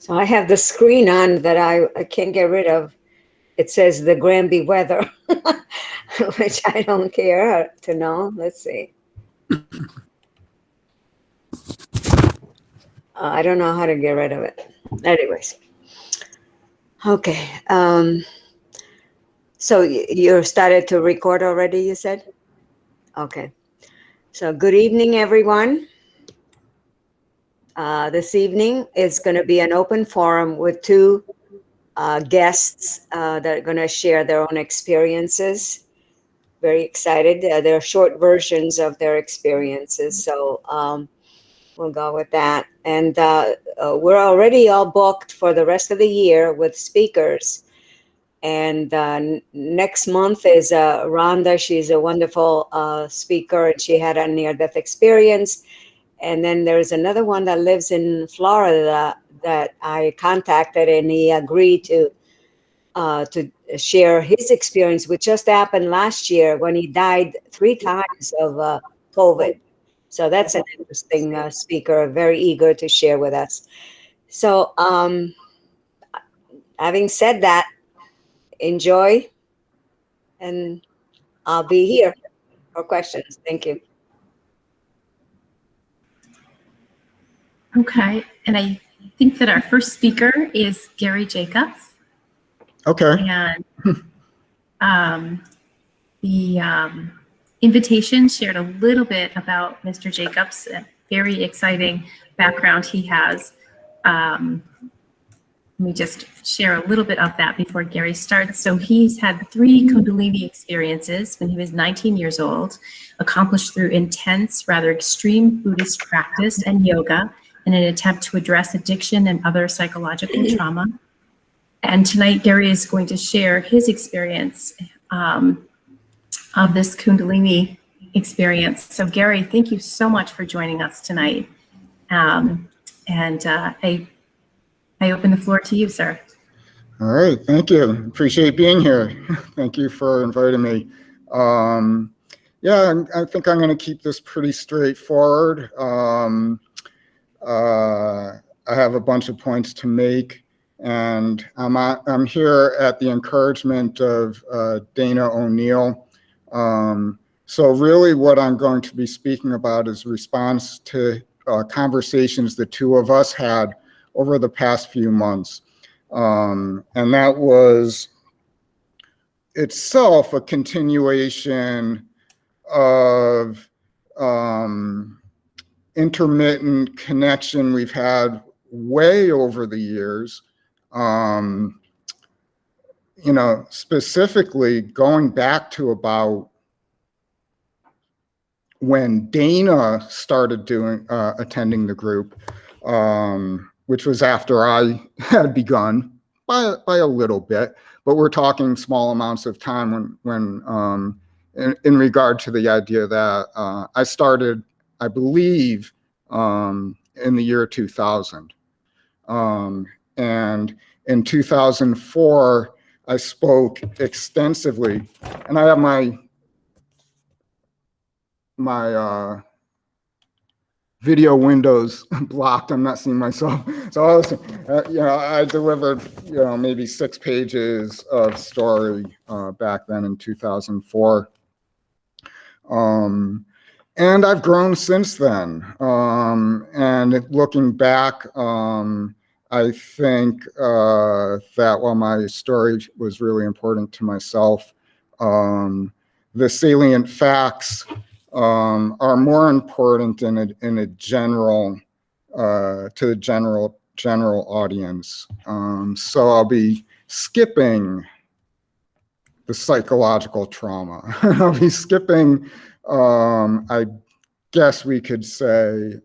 So I have the screen on that I can't get rid of. It says the Granby weather, which I don't care to know. Let's see. I don't know how to get rid of it. Anyways. Okay. So you started to record already, you said? Okay. So good evening, everyone. This evening is going to be an open forum with two guests that are going to share their own experiences. Very excited. They're short versions of their experiences. So we'll go with that. And we're already all booked for the rest of the year with speakers. And next month is Rhonda. She's a wonderful speaker, and she had a near-death experience. And then there's another one that lives in Florida that I contacted, and he agreed to share his experience, which just happened last year when he died 3 times of COVID. So that's an interesting speaker, very eager to share with us. So having said that, enjoy, and I'll be here for questions. Thank you. Okay, and I think that our first speaker is Gary Jacobs. Okay. And the invitation shared a little bit about Mr. Jacobs, a very exciting background he has. Let me just share a little bit of that before Gary starts. So he's had 3 Kundalini experiences when he was 19 years old, accomplished through intense, rather extreme Buddhist practice and yoga in an attempt to address addiction and other psychological trauma. And tonight, Gary is going to share his experience of this Kundalini experience. So Gary, thank you so much for joining us tonight. I open the floor to you, sir. All right, thank you. Appreciate being here. Thank you for inviting me. Yeah, I think I'm going to keep this pretty straightforward. I have a bunch of points to make, and I'm here at the encouragement of Dana O'Neill. So really what I'm going to be speaking about is response to conversations the two of us had over the past few months. And that was itself a continuation of intermittent connection we've had way over the years. You know, specifically going back to about when Dana started attending the group, which was after I had begun by a little bit, but we're talking small amounts of time when in regard to the idea that I started, I believe, in the year 2000. And in 2004, I spoke extensively, and I have my video windows blocked. I'm not seeing myself. So I was, you know, I delivered, you know, maybe 6 pages of story back then in 2004. And I've grown since then. And looking back, I think that while my story was really important to myself, the salient facts are more important in a general to the general audience. So I'll be skipping the psychological trauma. I'll be skipping, I guess we could say,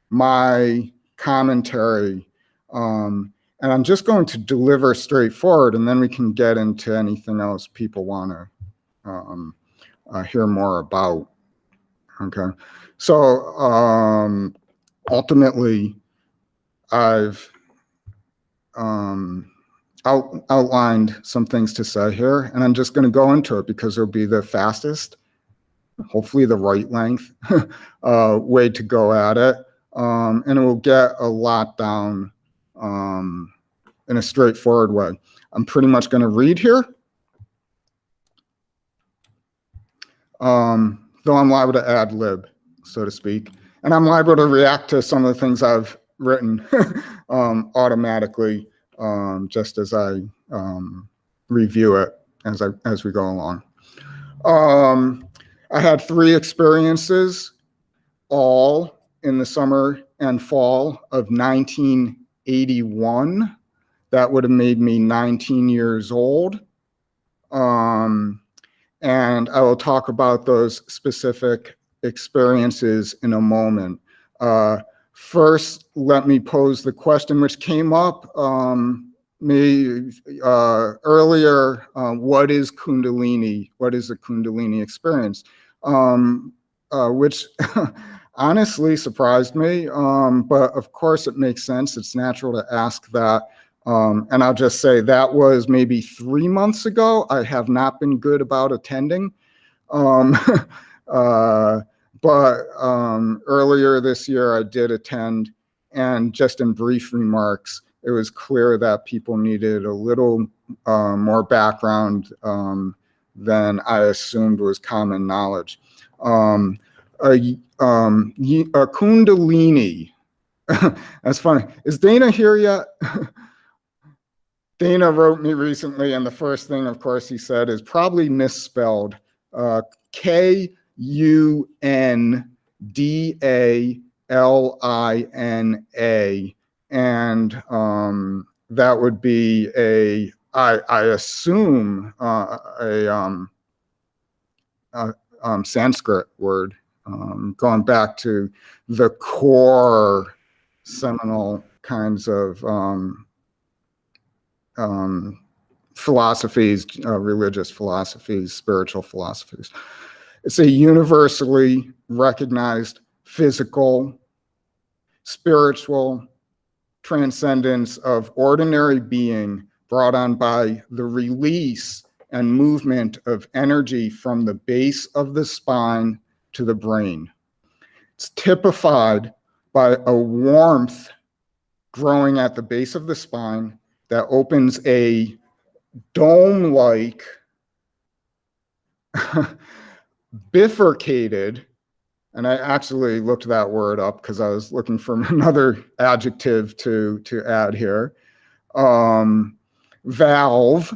my commentary, and I'm just going to deliver straightforward, and then we can get into anything else people want to hear more about. Okay, so ultimately, I've outlined some things to say here, and I'm just going to go into it because it'll be the fastest, hopefully the right length way to go at it, and it will get a lot down in a straightforward way. I'm pretty much going to read here. Though I'm liable to ad lib, so to speak. And I'm liable to react to some of the things I've written automatically, just as I review it as we go along. I had 3 experiences, all in the summer and fall of 1981. That would have made me 19 years old. And I will talk about those specific experiences in a moment. First, let me pose the question which came up earlier. What is Kundalini? What is a Kundalini experience? Which honestly surprised me, but of course it makes sense. It's natural to ask that. And I'll just say that was maybe 3 months ago. I have not been good about attending. But earlier this year I did attend, and just in brief remarks, it was clear that people needed a little more background than I assumed was common knowledge. A Kundalini, that's funny. Is Dana here yet? Dana wrote me recently, and the first thing, of course, he said is probably misspelled. Kundalina, and that would be I assume a Sanskrit word, going back to the core seminal kinds of philosophies, religious philosophies, spiritual philosophies. It's a universally recognized physical, spiritual transcendence of ordinary being brought on by the release and movement of energy from the base of the spine to the brain. It's typified by a warmth growing at the base of the spine that opens a dome-like, bifurcated, and I actually looked that word up because I was looking for another adjective to add here, valve,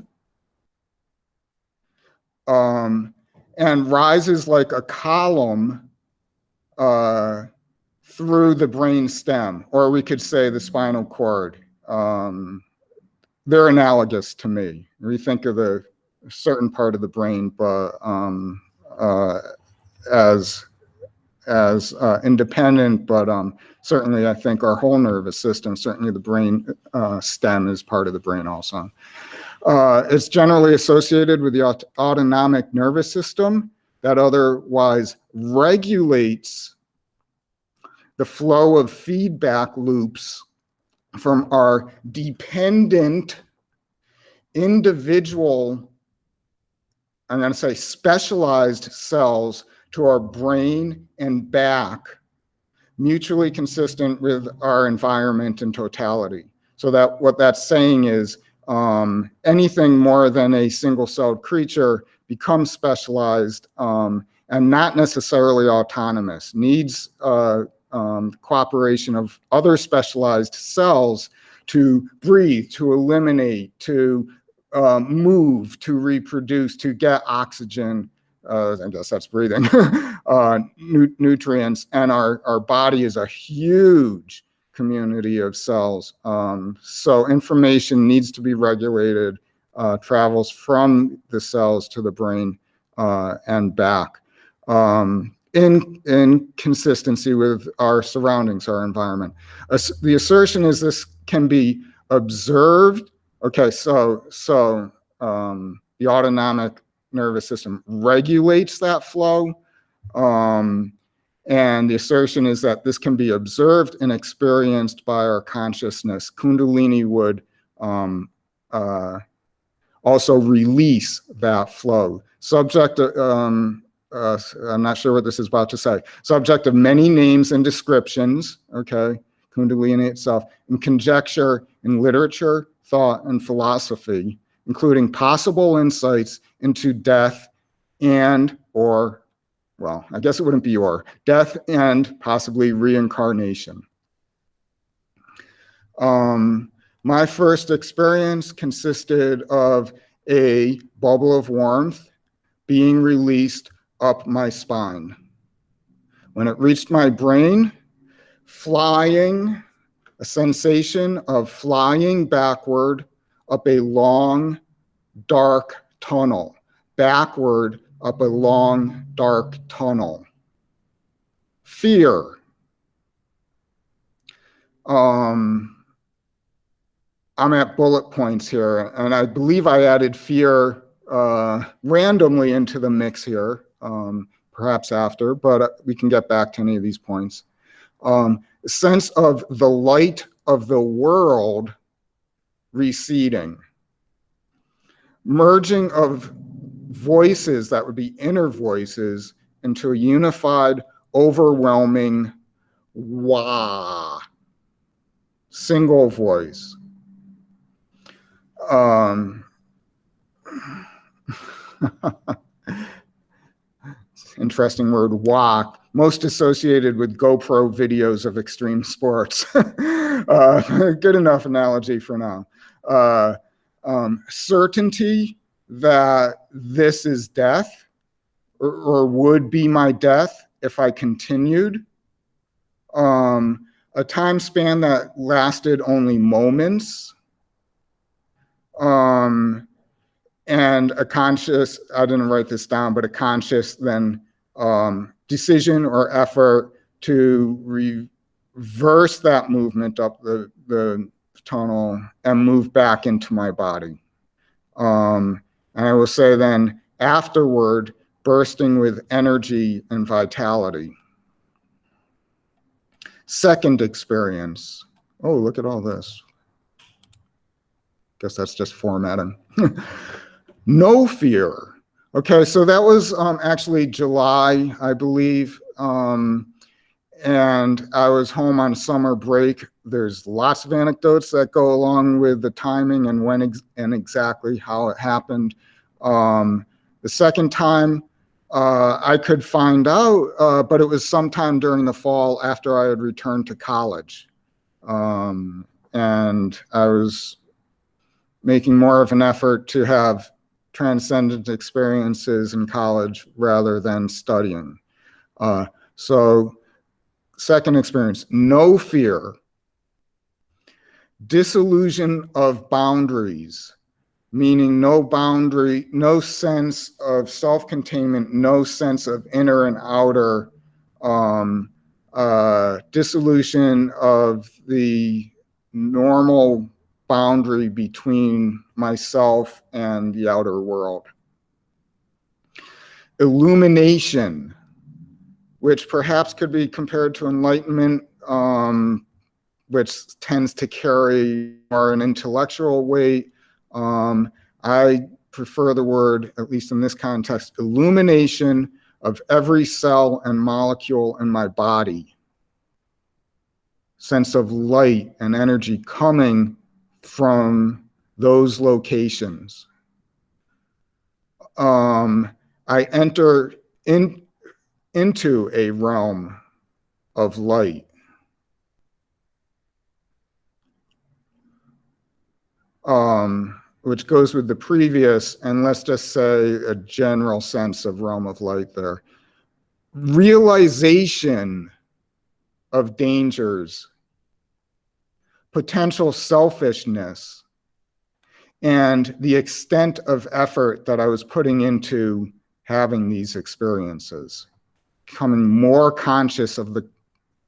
and rises like a column through the brain stem, or we could say the spinal cord. They're analogous to me. We think of a certain part of the brain, but as independent, but certainly I think our whole nervous system, certainly the brain stem is part of the brain also. It's generally associated with the autonomic nervous system that otherwise regulates the flow of feedback loops from our dependent individual, I'm going to say specialized cells, to our brain and back, mutually consistent with our environment in totality. So that what that's saying is anything more than a single-celled creature becomes specialized and not necessarily autonomous, needs cooperation of other specialized cells to breathe, to eliminate, to move, to reproduce, to get oxygen, I guess that's breathing, nutrients. And our body is a huge community of cells. So information needs to be regulated, travels from the cells to the brain and back. In consistency with our surroundings, our environment. The assertion is this can be observed. Okay, so the autonomic nervous system regulates that flow. And the assertion is that this can be observed and experienced by our consciousness. Kundalini would also release that flow. Subject, I'm not sure what this is about to say. Subject of many names and descriptions, okay, Kundalini itself, and conjecture in literature, thought, and philosophy, including possible insights into death and or, well, I guess it wouldn't be or, death and possibly reincarnation. My first experience consisted of a bubble of warmth being released up my spine. When it reached my brain, flying, a sensation of flying backward up a long, dark tunnel, backward up a long, dark tunnel. Fear. I'm at bullet points here, and I believe I added fear randomly into the mix here, perhaps after, but we can get back to any of these points. A sense of the light of the world receding. Merging of voices that would be inner voices into a unified, overwhelming wah, single voice. Interesting word, wah, most associated with GoPro videos of extreme sports. Good enough analogy for now. Certainty that this is death, or would be my death if I continued. A time span that lasted only moments. And a conscious, I didn't write this down, but a conscious then decision or effort to reverse that movement up the tunnel and move back into my body. And I will say then afterward, bursting with energy and vitality. Second experience. Oh, look at all this. Guess that's just formatting. No fear. Okay, so that was actually July, I believe. And I was home on summer break. There's lots of anecdotes that go along with the timing and when and exactly how it happened. The second time I could find out, but it was sometime during the fall after I had returned to college. And I was making more of an effort to have transcendent experiences in college rather than studying. So second experience, no fear. Disillusion of boundaries, meaning no boundary, no sense of self-containment, no sense of inner and outer, dissolution of the normal boundary between myself and the outer world. Illumination, which perhaps could be compared to enlightenment, which tends to carry more an intellectual weight. I prefer the word, at least in this context, illumination of every cell and molecule in my body. Sense of light and energy coming from those locations. I enter into a realm of light. Which goes with the previous, and let's just say a general sense of realm of light there. Realization of dangers, potential selfishness, and the extent of effort that I was putting into having these experiences, becoming more conscious of the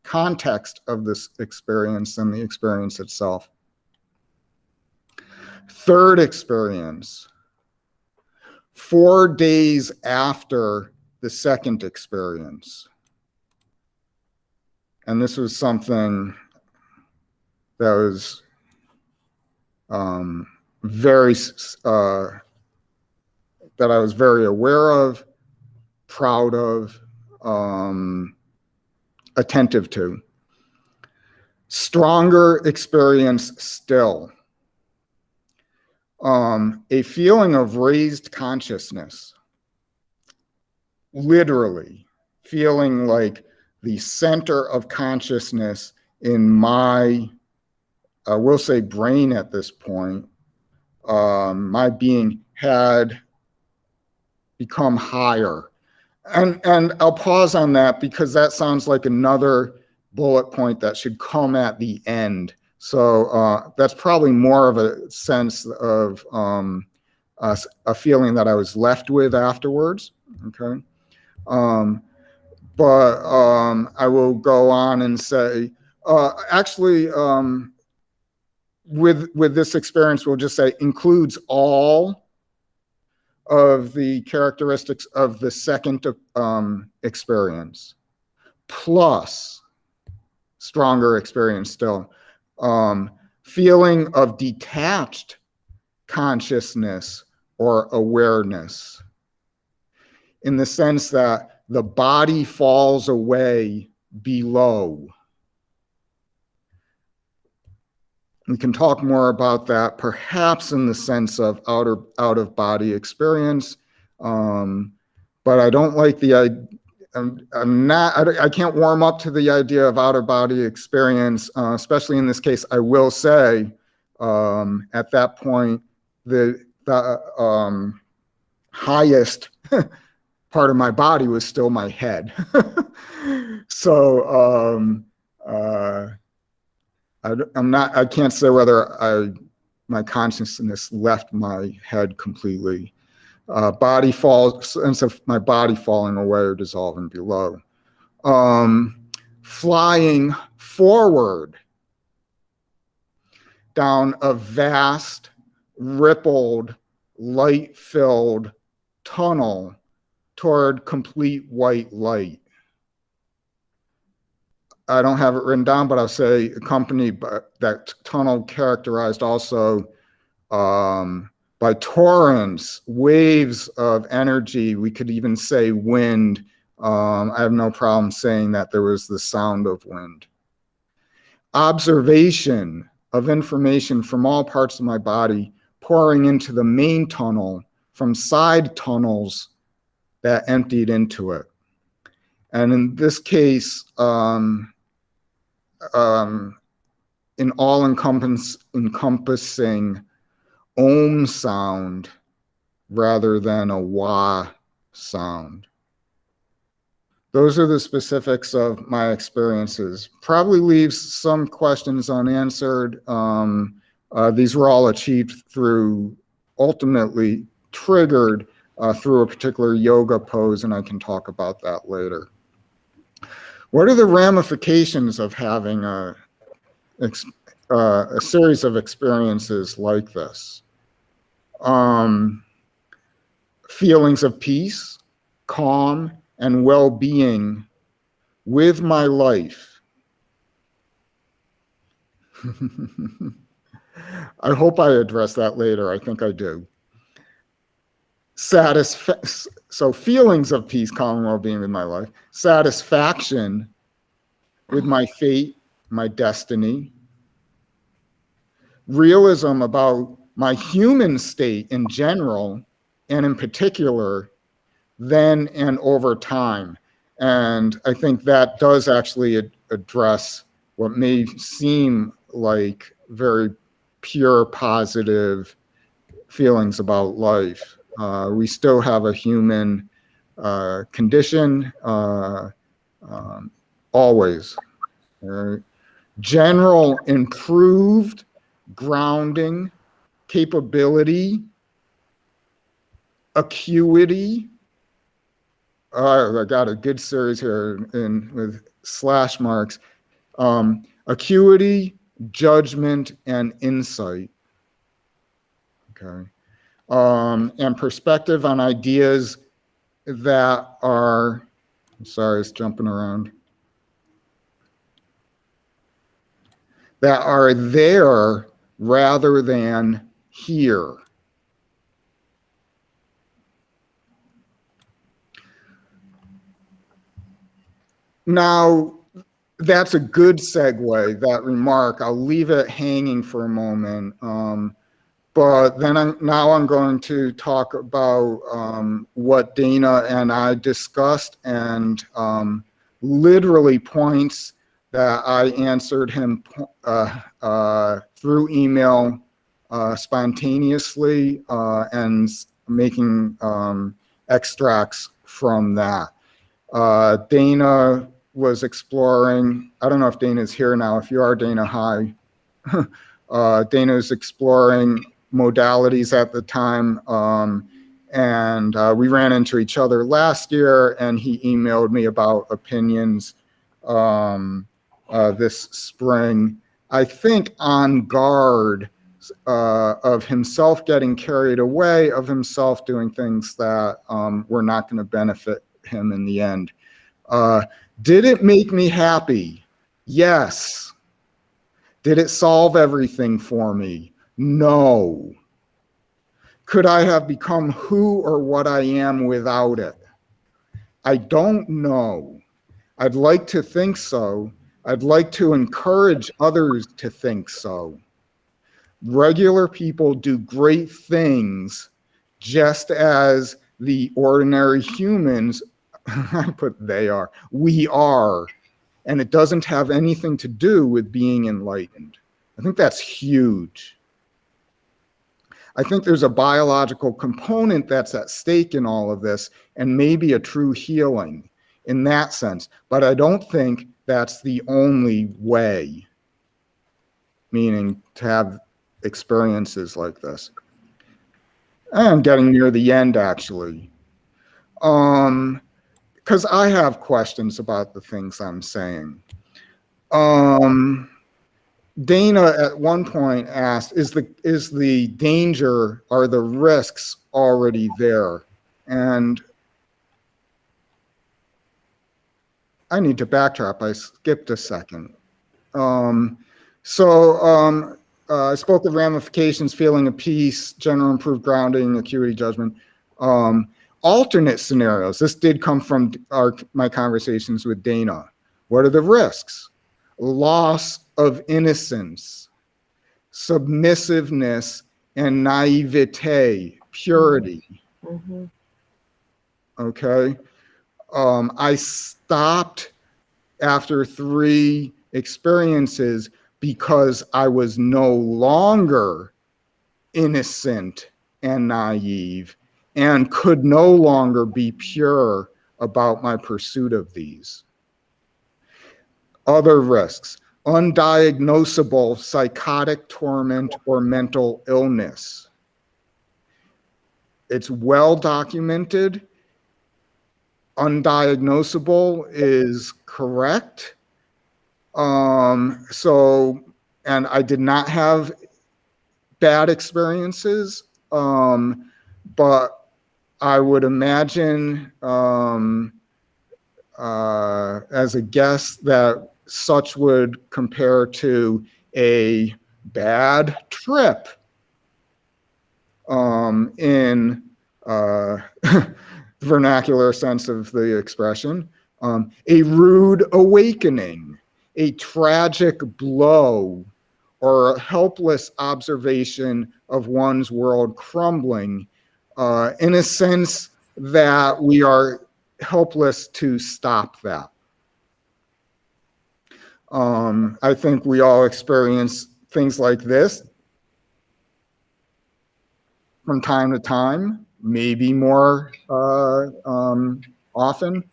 context of this experience than the experience itself. Third experience, 4 days after the second experience. And this was something that was that I was very aware of, proud of, attentive to. Stronger experience still. A feeling of raised consciousness. Literally feeling like the center of consciousness in my, we'll say brain at this point, my being had become higher. And I'll pause on that because that sounds like another bullet point that should come at the end. So that's probably more of a sense of a feeling that I was left with afterwards, okay? But I will go on and say, actually, with this experience, we'll just say includes all of the characteristics of the second experience, plus stronger experience still. Feeling of detached consciousness or awareness, in the sense that the body falls away below. We can talk more about that, perhaps in the sense of out of body experience, but I don't like the idea. I can't warm up to the idea of out of body experience, especially in this case. I will say, at that point, the highest part of my body was still my head. So I can't say whether my consciousness left my head completely. Body falls, sense of my body falling away or dissolving below. Flying forward down a vast, rippled, light-filled tunnel toward complete white light. I don't have it written down, but I'll say accompanied by that tunnel characterized also by torrents, waves of energy. We could even say wind. I have no problem saying that there was the sound of wind. Observation of information from all parts of my body pouring into the main tunnel from side tunnels that emptied into it. And in this case, an all-encompassing Om sound rather than a Wah sound. Those are the specifics of my experiences. Probably leaves some questions unanswered. These were all achieved through, ultimately triggered through a particular yoga pose, and I can talk about that later. What are the ramifications of having a series of experiences like this? Feelings of peace, calm, and well-being with my life. I hope I address that later. I think I do. So feelings of peace, calm, and well-being with my life. Satisfaction with my fate, my destiny. Realism about my human state in general, and in particular, then and over time. And I think that does actually address what may seem like very pure positive feelings about life. We still have a human condition, always. General improved grounding, capability, acuity. I got a good series here with slash marks. Acuity, judgment, and insight. Okay. And perspective on ideas that are, sorry, it's jumping around, that are there rather than here. Now, that's a good segue, that remark. I'll leave it hanging for a moment. But then now I'm going to talk about what Dana and I discussed, and literally points that I answered him through email spontaneously, and making extracts from that. Dana was exploring, I don't know if Dana's here now. If you are, Dana, hi. Dana's exploring modalities at the time, and we ran into each other last year, and he emailed me about opinions this spring. I think on guard of himself getting carried away, of himself doing things that were not going to benefit him in the end. Did it make me happy? Yes. Did it solve everything for me? No. Could I have become who or what I am without it? I don't know. I'd like to think so. I'd like to encourage others to think so. Regular people do great things, just as the ordinary humans, I put they are, we are. And it doesn't have anything to do with being enlightened. I think that's huge. I think there's a biological component that's at stake in all of this, and maybe a true healing in that sense. But I don't think that's the only way, meaning to have experiences like this. And getting near the end, actually. Because I have questions about the things I'm saying. Dana at one point asked, is the danger, are the risks already there? And I need to backtrack. I skipped a second. I spoke of ramifications, feeling of peace, general improved grounding, acuity judgment. Alternate scenarios. This did come from my conversations with Dana. What are the risks? Loss of innocence, submissiveness, and naivete, purity. Mm-hmm. Okay. I stopped after 3 experiences because I was no longer innocent and naive, and could no longer be pure about my pursuit of these. Other risks: undiagnosable psychotic torment or mental illness. It's well documented. Undiagnosable is correct. And I did not have bad experiences, but I would imagine as a guess that such would compare to a bad trip in the vernacular sense of the expression, a rude awakening, a tragic blow, or a helpless observation of one's world crumbling, in a sense that we are helpless to stop that. I think we all experience things like this from time to time, maybe more often.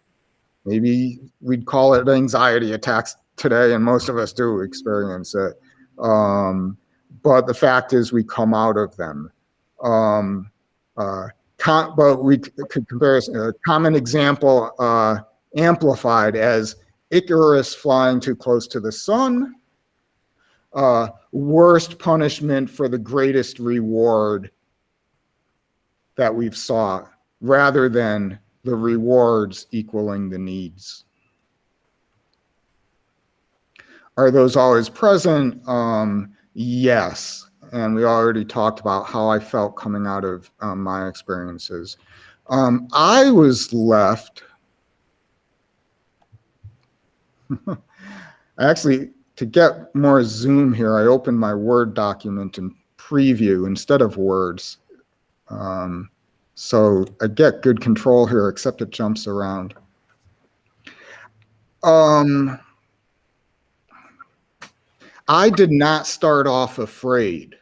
Maybe we'd call it anxiety attacks today, and most of us do experience it. But the fact is we come out of them. But we could compare a common example amplified as Icarus flying too close to the sun, worst punishment for the greatest reward that we've sought, rather than the rewards equaling the needs. Are those always present? Yes. And we already talked about how I felt coming out of my experiences. I was left Actually, to get more zoom here, I opened my Word document in preview instead of words. So I get good control here, except it jumps around. I did not start off afraid.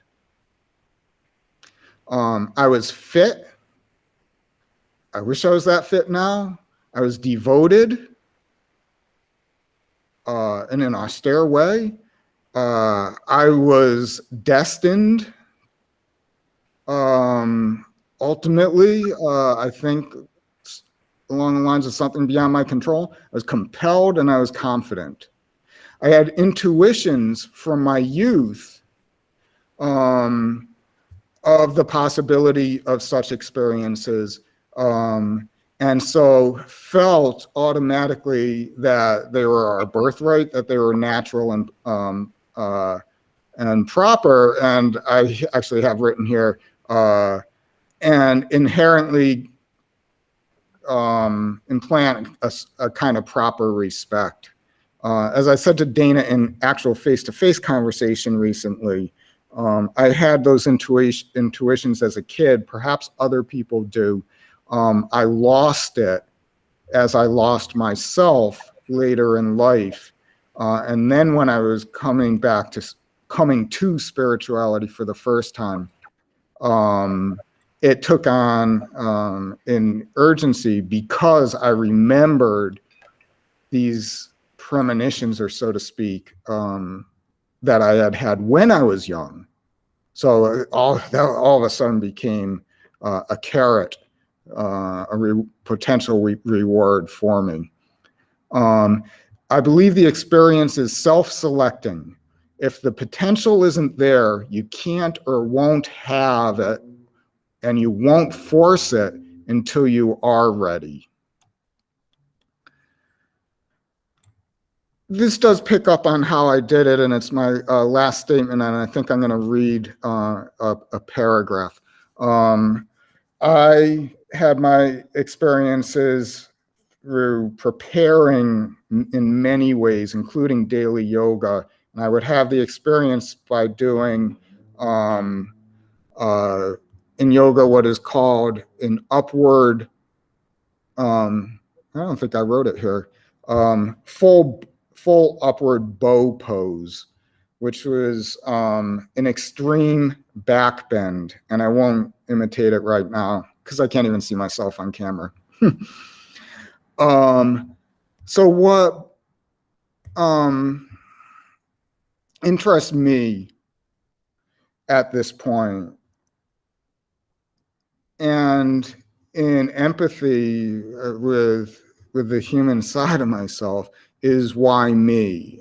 I was fit. I wish I was that fit now. I was devoted in an austere way. I was destined, ultimately, I think, along the lines of something beyond my control. I was compelled and I was confident. I had intuitions from my youth of the possibility of such experiences, and so felt automatically that they were our birthright, that they were natural and proper. And I actually have written here, and inherently implant a kind of proper respect. As I said to Dana in actual face-to-face conversation recently, I had those intuitions as a kid. Perhaps other people do. I lost it as I lost myself later in life. And then when I was coming to spirituality for the first time, it took on in urgency because I remembered these premonitions, or so to speak, that I had had when I was young. So all of a sudden became a carrot, potential reward for me. I believe the experience is self-selecting. If the potential isn't there, you can't or won't have it, and you won't force it until you are ready. This does pick up on how I did it, and it's my last statement, and I think I'm going to read a paragraph. I had my experiences through preparing in many ways, including daily yoga, and I would have the experience by doing in yoga what is called an upward, I don't think I wrote it here, full upward bow pose, which was an extreme back bend, and I won't imitate it right now because I can't even see myself on camera. So what interests me at this point, and in empathy with the human side of myself, is why me?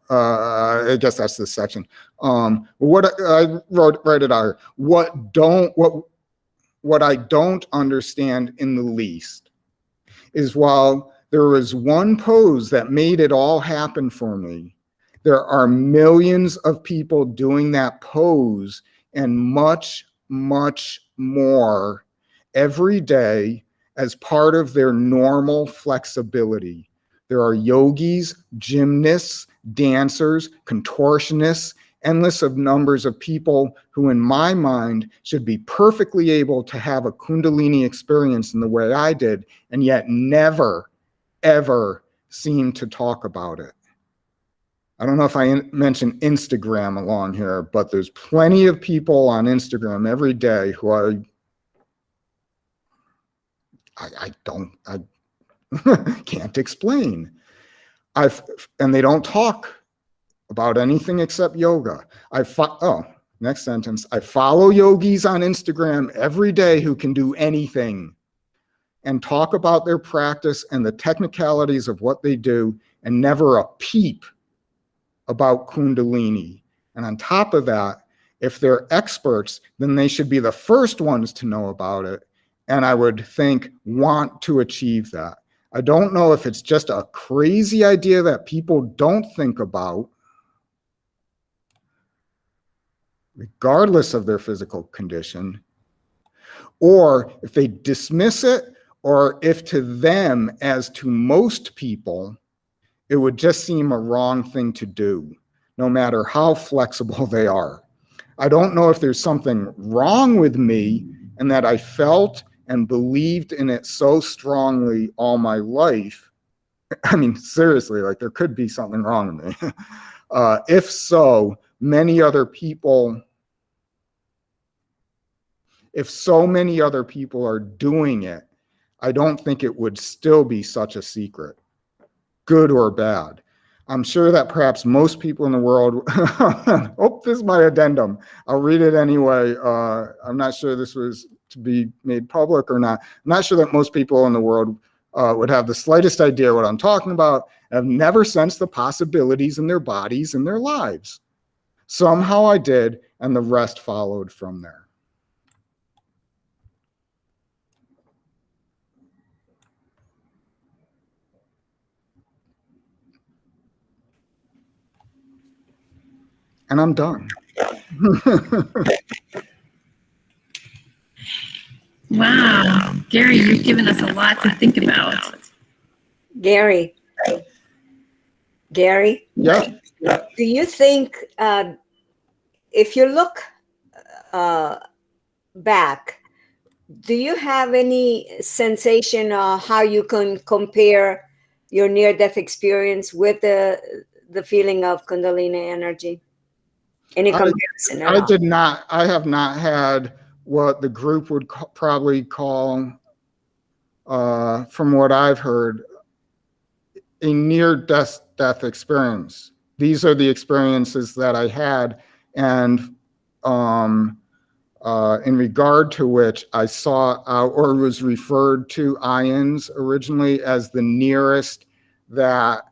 I guess that's this section. What I write it out. What I don't understand in the least is, while there was one pose that made it all happen for me, there are millions of people doing that pose and much, much more every day as part of their normal flexibility. There are yogis, gymnasts, dancers, contortionists, endless of numbers of people who, in my mind, should be perfectly able to have a Kundalini experience in the way I did, and yet never, ever seem to talk about it. I don't know if I mentioned Instagram along here, but there's plenty of people on Instagram every day who I can't explain. And they don't talk about anything except yoga. Next sentence. I follow yogis on Instagram every day who can do anything and talk about their practice and the technicalities of what they do, and never a peep about Kundalini. And on top of that, if they're experts, then they should be the first ones to know about it, and I would think want to achieve that. I don't know if it's just a crazy idea that people don't think about, regardless of their physical condition, or if they dismiss it, or if to them, as to most people, it would just seem a wrong thing to do, no matter how flexible they are. I don't know if there's something wrong with me and that I felt and believed in it so strongly all my life. I mean, seriously, like there could be something wrong with me. If so, if so many other people are doing it, I don't think it would still be such a secret, good or bad. I'm sure that perhaps most people in the world, oh, this is my addendum. I'll read it anyway. I'm not sure this was to be made public or not. I'm not sure that most people in the world would have the slightest idea what I'm talking about, have never sensed the possibilities in their bodies and their lives. Somehow I did, and the rest followed from there. And I'm done. Wow. Gary, you've given us a lot to think about. Gary? Yeah. Do you think if you look back, do you have any sensation of how you can compare your near-death experience with the feeling of Kundalini energy? Any comparison at all? I did not. I have not had what the group would probably call, from what I've heard, a near-death experience. These are the experiences that I had, and in regard to which I saw or was referred to IANDS originally as the nearest that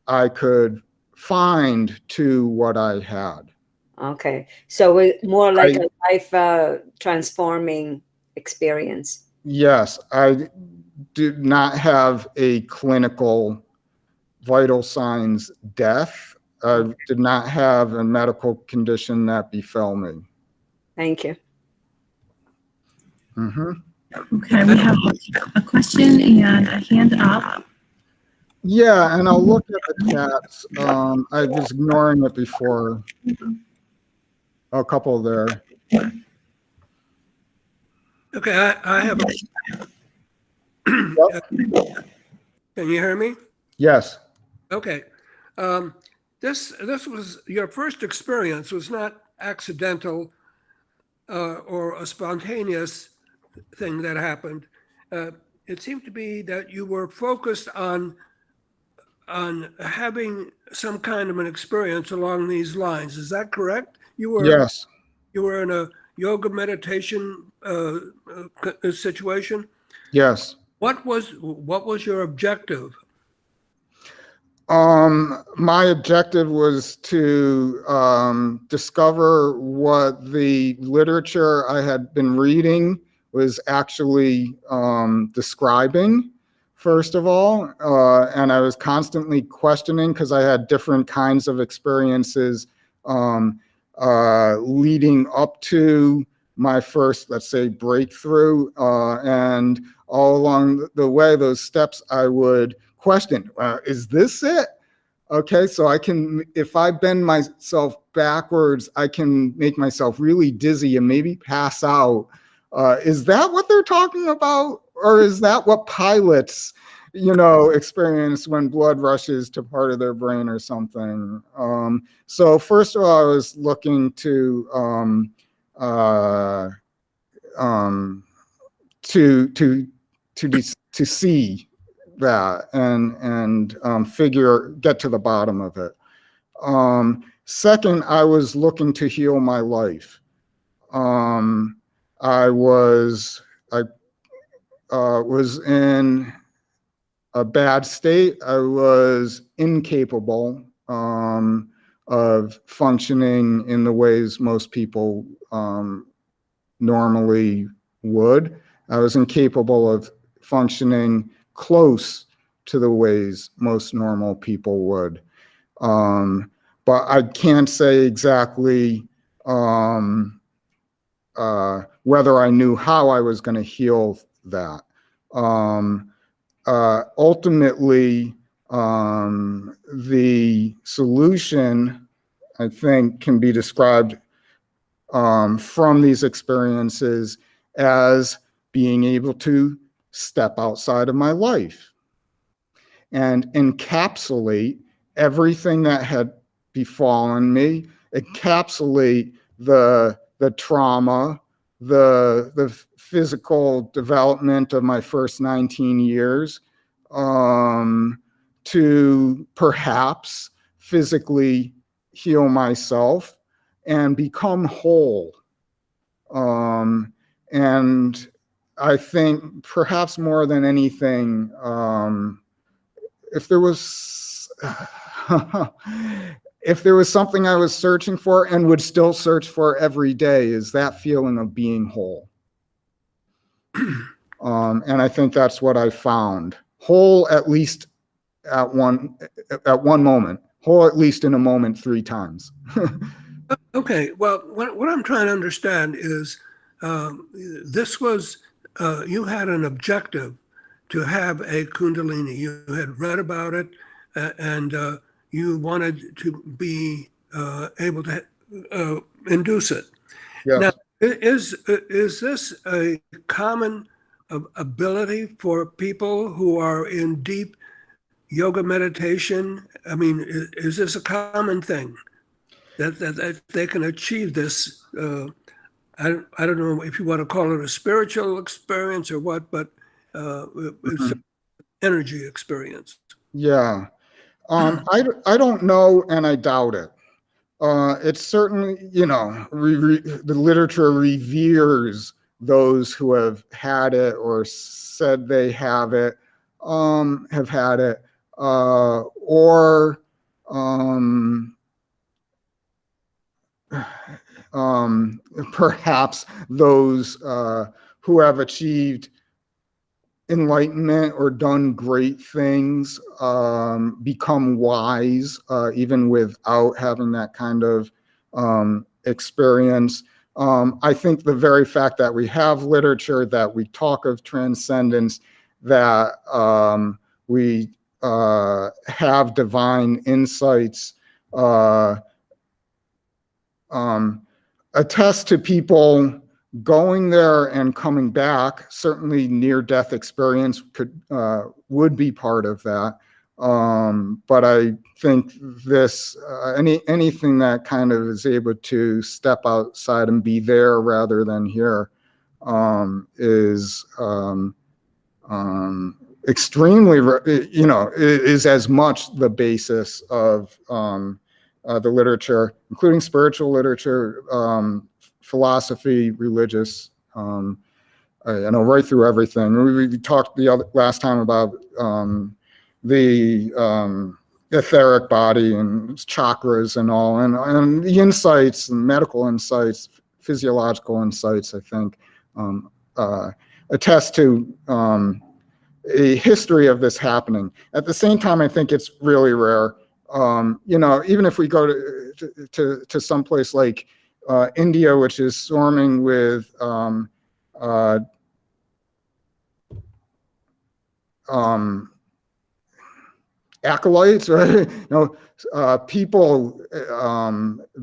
I could find to what I had. Okay, so it's more like a life transforming experience. Yes, I did not have a clinical vital signs death. I did not have a medical condition that befell me. Thank you. Okay, we have a question and a hand up. Yeah, and I'll look at the chats. I was ignoring it before. A couple there. Okay, I have a... Can you hear me? Yes. Okay. This was your first experience, was not accidental or a spontaneous thing that happened. It seemed to be that you were focused on having some kind of an experience along these lines. Is that correct? Yes. You were in a yoga meditation situation? Yes. What was your objective? My objective was to discover what the literature I had been reading was actually describing, first of all. And I was constantly questioning because I had different kinds of experiences leading up to my first, let's say, breakthrough. And all along the way, those steps I would question, is this it? Okay, so I can, if I bend myself backwards, I can make myself really dizzy and maybe pass out. Is that what they're talking about? Or is that what pilots, experience when blood rushes to part of their brain or something? So first of all, I was looking to see that and get to the bottom of it. Second, I was looking to heal my life. I was in a bad state. I was incapable of functioning in the ways most people normally would. I was incapable of functioning close to the ways most normal people would. But I can't say exactly whether I knew how I was going to heal that. Ultimately, The solution, I think, can be described from these experiences as being able to step outside of my life and encapsulate everything that had befallen me, encapsulate the trauma, the physical development of my first 19 years, to perhaps physically heal myself and become whole. And I think perhaps more than anything, if there was if there was something I was searching for and would still search for every day, is that feeling of being whole. And I think that's what I found. Whole, at least at one moment. Whole, at least in a moment, 3 times. Okay, well, what I'm trying to understand is this was, you had an objective to have a Kundalini. You had read about it and you wanted to be able to induce it. Yes. Now, is this a common ability for people who are in deep yoga meditation? I mean, is this a common thing that they can achieve this? I don't know if you want to call it a spiritual experience or what, but it's an energy experience. Yeah. I don't know, and I doubt it. It's certainly, the literature reveres those who have had it or said they have had it, or perhaps those who have achieved enlightenment or done great things become wise even without having that kind of experience. I think the very fact that we have literature, that we talk of transcendence, that we have divine insights, attest to people going there and coming back. Certainly near-death experience would be part of that. But I think this, anything that kind of is able to step outside and be there rather than here, is extremely, is as much the basis of the literature, including spiritual literature, philosophy, religious, right through everything. We talked last time about the etheric body and chakras and all, and the insights and medical insights, physiological insights, I think, attest to a history of this happening. At the same time, I think it's really rare. Even if we go to some place like India, which is swarming with acolytes, right? People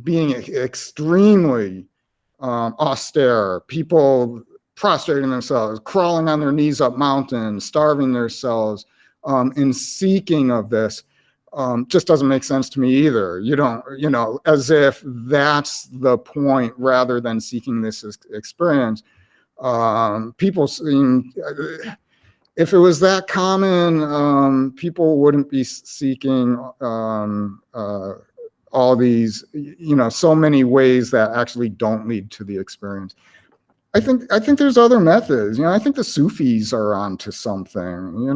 being extremely austere, people prostrating themselves, crawling on their knees up mountains, starving themselves, in seeking of this. Just doesn't make sense to me either. You don't, as if that's the point rather than seeking this experience. People seem, if it was that common, people wouldn't be seeking all these, so many ways that actually don't lead to the experience. I think there's other methods. I think the Sufis are onto something.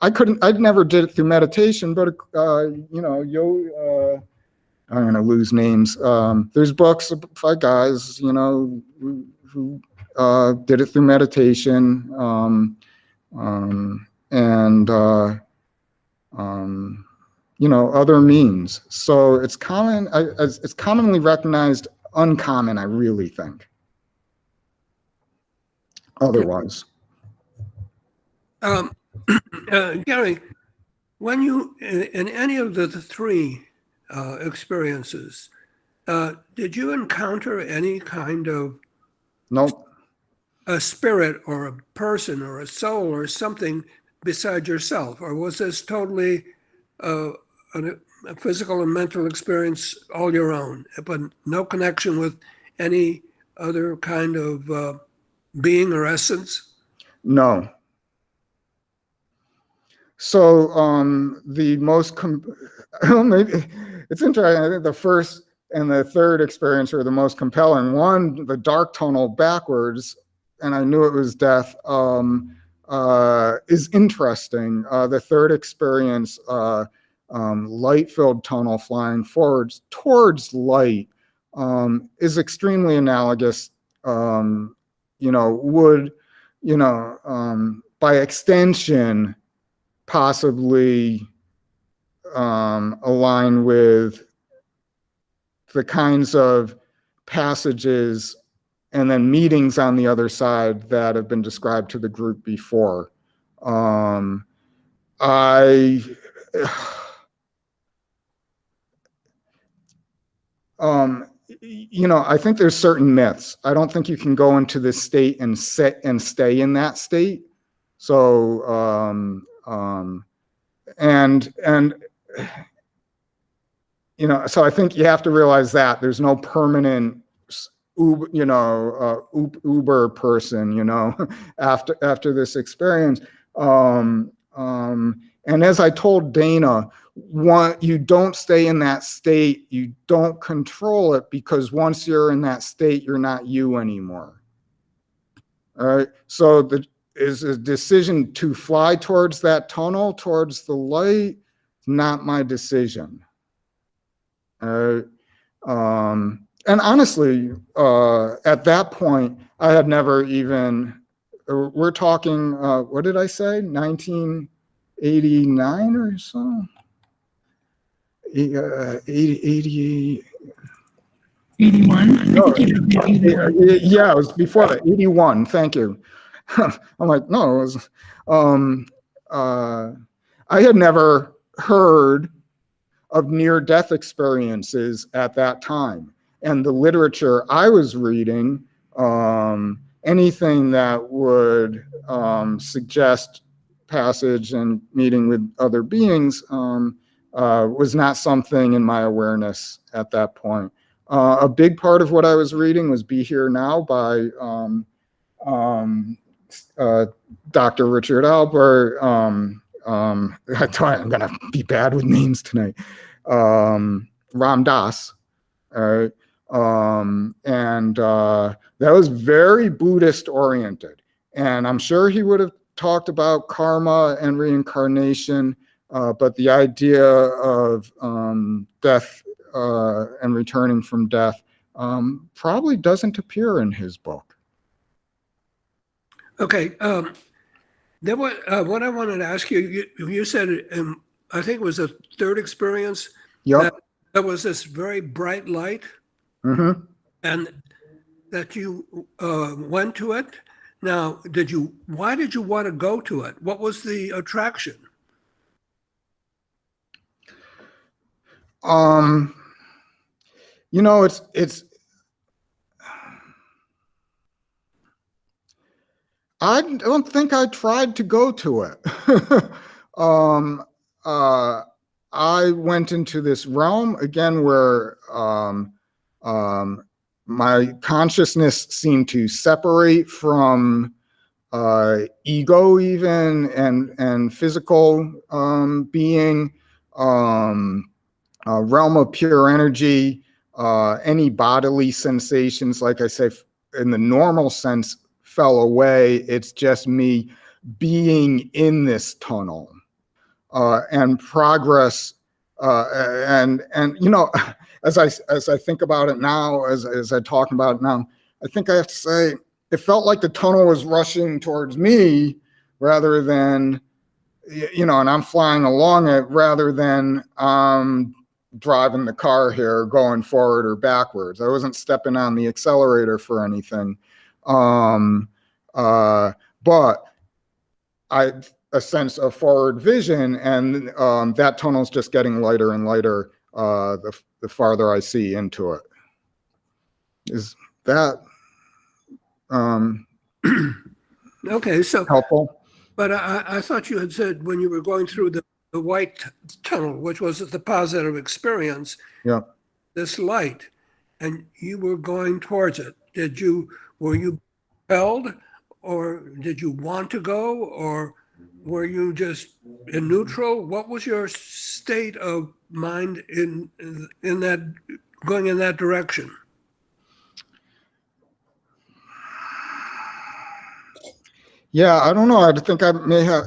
I'd never did it through meditation, but I'm gonna lose names. There's books by guys, who did it through meditation, and other means. So it's common. It's commonly recognized. Uncommon, I really think. Otherwise, Gary, when you, in any of the three experiences, did you encounter any kind of Nope. a spirit or a person or a soul or something beside yourself? Or was this totally a physical and mental experience all your own, but no connection with any other kind of being or essence? No. So the most, maybe it's interesting. I think the first and the third experience are the most compelling. One, the dark tunnel backwards, and I knew it was death, is interesting. The third experience, light-filled tunnel flying forwards towards light, is extremely analogous. Would, by extension, possibly align with the kinds of passages and then meetings on the other side that have been described to the group before. I think there's certain myths. I don't think you can go into this state and sit and stay in that state. So, so I think you have to realize that there's no permanent, Uber person, after this experience. And as I told Dana, you don't stay in that state, you don't control it, because once you're in that state, you're not you anymore. All right. So is a decision to fly towards that tunnel, towards the light, not my decision. And honestly, at that point, I had never even, we're talking, what did I say? 1989 or so? 88. 81? No, yeah, it was before that, 81, thank you. I'm like, no, it was, I had never heard of near-death experiences at that time. And the literature I was reading, anything that would suggest passage and meeting with other beings was not something in my awareness at that point. A big part of what I was reading was Be Here Now by Dr. Richard Albert. I'm going to be bad with names tonight. Ram Dass. All right. And that was very Buddhist oriented. And I'm sure he would have talked about karma and reincarnation, but the idea of death and returning from death probably doesn't appear in his book. Okay. Then what I wanted to ask you, you said, I think it was a third experience. Yep. That was this very bright light, Mm-hmm. and that you went to it. Now, why did you want to go to it? What was the attraction? It's I don't think I tried to go to it. I went into this realm again where my consciousness seemed to separate from ego even and physical being, realm of pure energy, any bodily sensations, like I say, in the normal sense, fell away. It's just me being in this tunnel and progress. And as I think about it now, as I talk about it now, I think I have to say it felt like the tunnel was rushing towards me rather than, and I'm flying along it rather than driving the car here going forward or backwards. I wasn't stepping on the accelerator for anything. But a sense of forward vision, and that tunnel's just getting lighter and lighter the farther I see into it. Is that Okay, so helpful? but I thought you had said when you were going through the white tunnel, which was the positive experience, Yeah. this light, and you were going towards it. Were you compelled, or did you want to go, or were you just in neutral? What was your state of mind in that, going in that direction? Yeah, I don't know. I think I may have.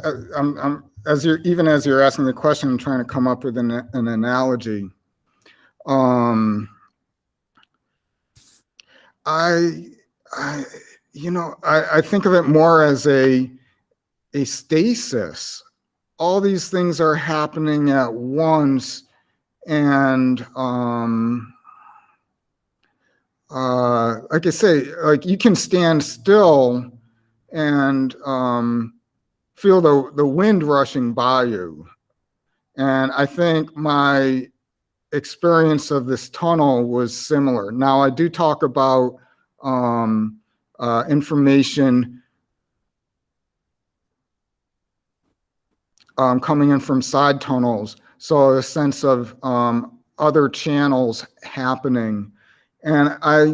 As you're asking the question, I'm trying to come up with an analogy. I think of it more as a stasis. All these things are happening at once, and like I say, like you can stand still and feel the wind rushing by you. And I think my experience of this tunnel was similar. Now, I do talk about information coming in from side tunnels. So a sense of other channels happening. And I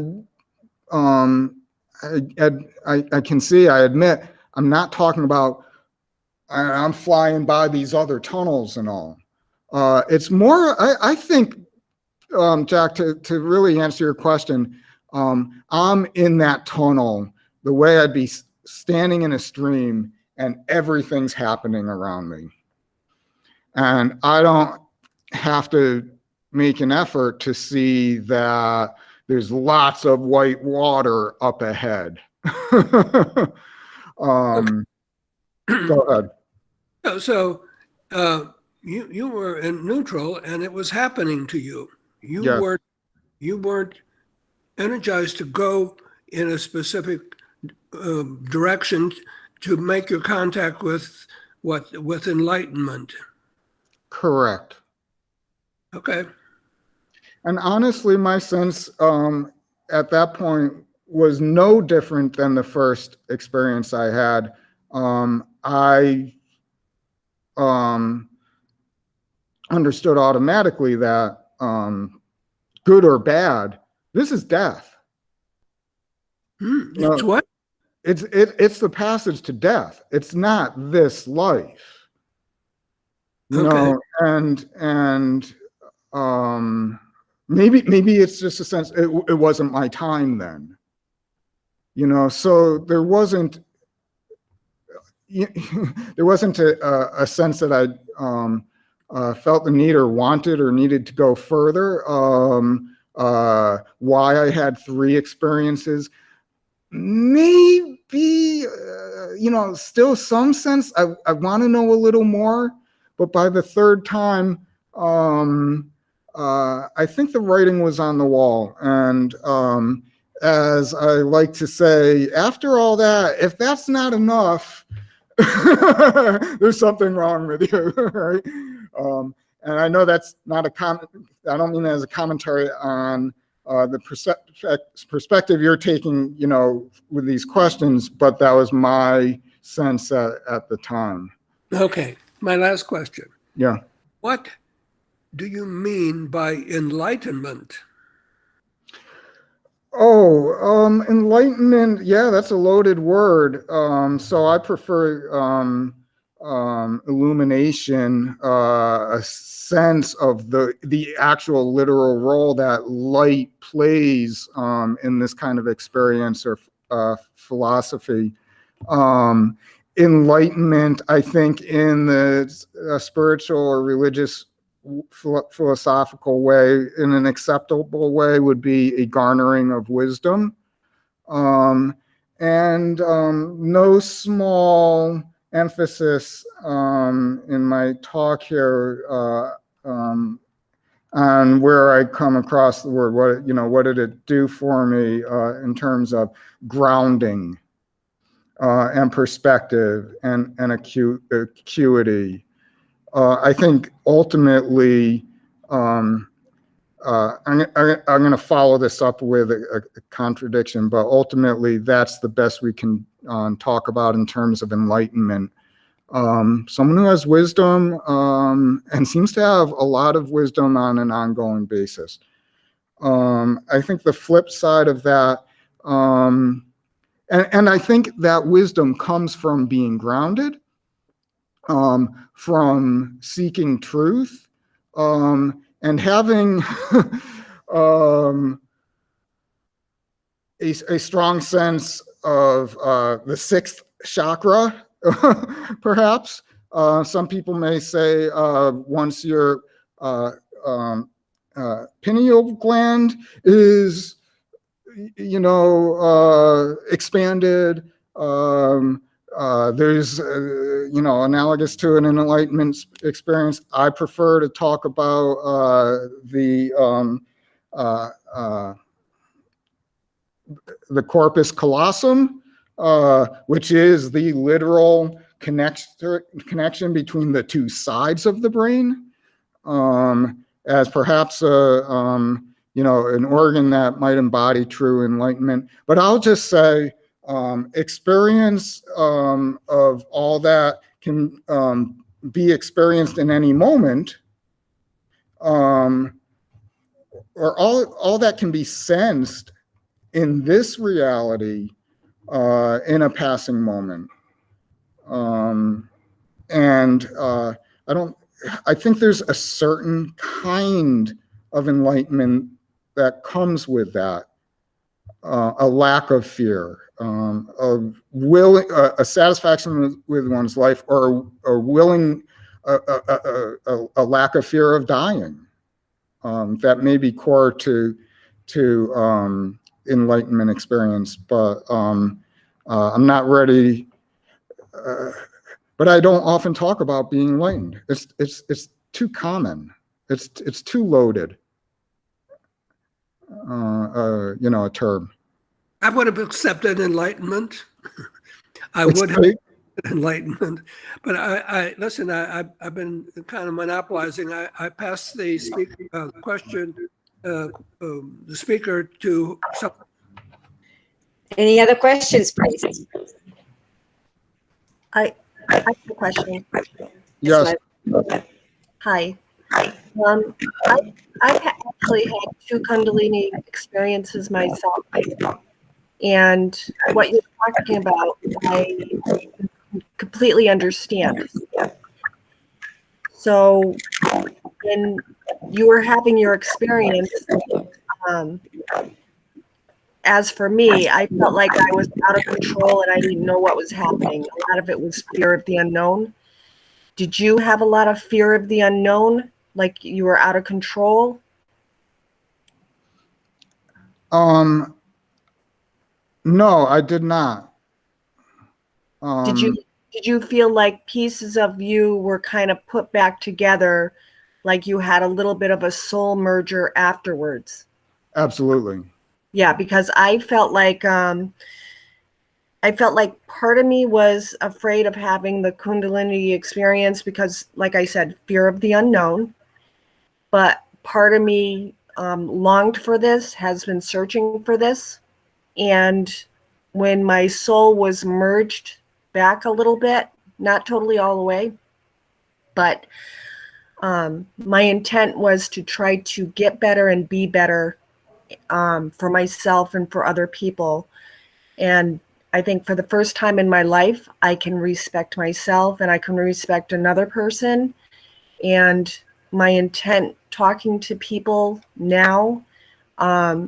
can see, I admit, I'm not talking about, I'm flying by these other tunnels and all. It's more, I think, Jack, to really answer your question, I'm in that tunnel the way I'd be standing in a stream and everything's happening around me. And I don't have to make an effort to see that there's lots of white water up ahead. Okay. Go ahead. So you were in neutral, and it was happening to you. Yes. You weren't energized to go in a specific direction to make your contact with enlightenment. Correct. Okay. And honestly, my sense at that point was no different than the first experience I had. I understood automatically that good or bad, this is death. It's what? It's the passage to death. It's not this life. You know, and maybe it's just a sense it wasn't my time then. You know, so there wasn't a sense that I felt the need or wanted or needed to go further. Why I had 3 experiences, maybe, still some sense I want to know a little more, but by the 3rd time, I think the writing was on the wall. And as I like to say, after all that, if that's not enough, there's something wrong with you, right? And I know that's not a comment. I don't mean that as a commentary on the perspective you're taking, with these questions, but that was my sense at the time. Okay. My last question. Yeah. What do you mean by enlightenment? Oh, enlightenment. Yeah, that's a loaded word. So I prefer illumination, a sense of the actual literal role that light plays in this kind of experience or philosophy. Enlightenment, I think, in the spiritual or religious philosophical way, in an acceptable way, would be a garnering of wisdom. And no small emphasis in my talk here on where I come across the word. What did it do for me in terms of grounding? and perspective and acuity. I think ultimately, I'm going to follow this up with a contradiction, but ultimately that's the best we can talk about in terms of enlightenment. Someone who has wisdom and seems to have a lot of wisdom on an ongoing basis. I think the flip side of that, and I think that wisdom comes from being grounded, from seeking truth, and having a strong sense of the sixth chakra, perhaps. Some people may say once your pineal gland is, expanded, there's, analogous to an enlightenment experience. I prefer to talk about the corpus callosum, which is the literal connection between the two sides of the brain, as perhaps an organ that might embody true enlightenment. But I'll just say experience of all that can be experienced in any moment, or all that can be sensed in this reality in a passing moment. I think there's a certain kind of enlightenment that comes with that, a lack of fear, of a satisfaction with one's life, or a lack of fear of dying. That may be core to enlightenment experience, but I'm not ready. But I don't often talk about being enlightened. It's too common. It's too loaded. A term. I would have accepted enlightenment. I would have enlightenment, but I've been kind of monopolizing. I passed the question, the speaker to some. Any other questions, please? I have a question. Yes. Hi. I've actually had 2 Kundalini experiences myself, and what you're talking about, I completely understand. So when you were having your experience, as for me, I felt like I was out of control and I didn't know what was happening. A lot of it was fear of the unknown. Did you have a lot of fear of the unknown? Like you were out of control? No, I did not. Did you feel like pieces of you were kind of put back together, like you had a little bit of a soul merger afterwards? Absolutely. Yeah, because I felt like part of me was afraid of having the Kundalini experience because, like I said, fear of the unknown. But part of me longed for this, has been searching for this. And when my soul was merged back a little bit, not totally all the way, but my intent was to try to get better and be better for myself and for other people. And I think for the first time in my life, I can respect myself and I can respect another person. And my intent talking to people now,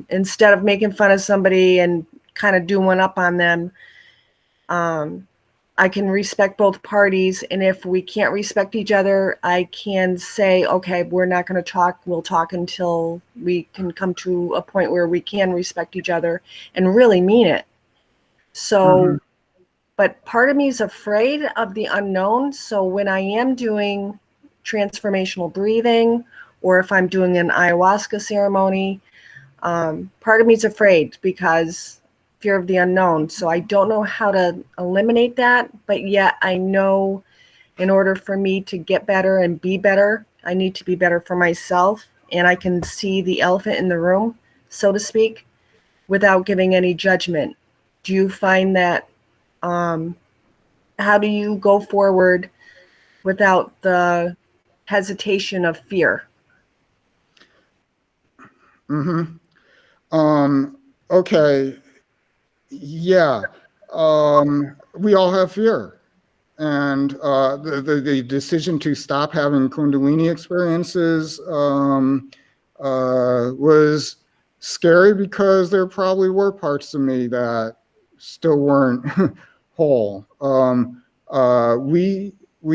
instead of making fun of somebody and kind of doing one up on them, I can respect both parties. And if we can't respect each other, I can say, okay, we're not going to talk. We'll talk until we can come to a point where we can respect each other and really mean it. So, but part of me is afraid of the unknown. So when I am doing transformational breathing, or if I'm doing an ayahuasca ceremony, part of me is afraid because fear of the unknown. So I don't know how to eliminate that, but yet I know in order for me to get better and be better, I need to be better for myself. And I can see the elephant in the room, so to speak, without giving any judgment. Do you find that, how do you go forward without the hesitation of fear? Okay. Yeah. We all have fear. And the decision to stop having Kundalini experiences was scary because there probably were parts of me that still weren't whole. We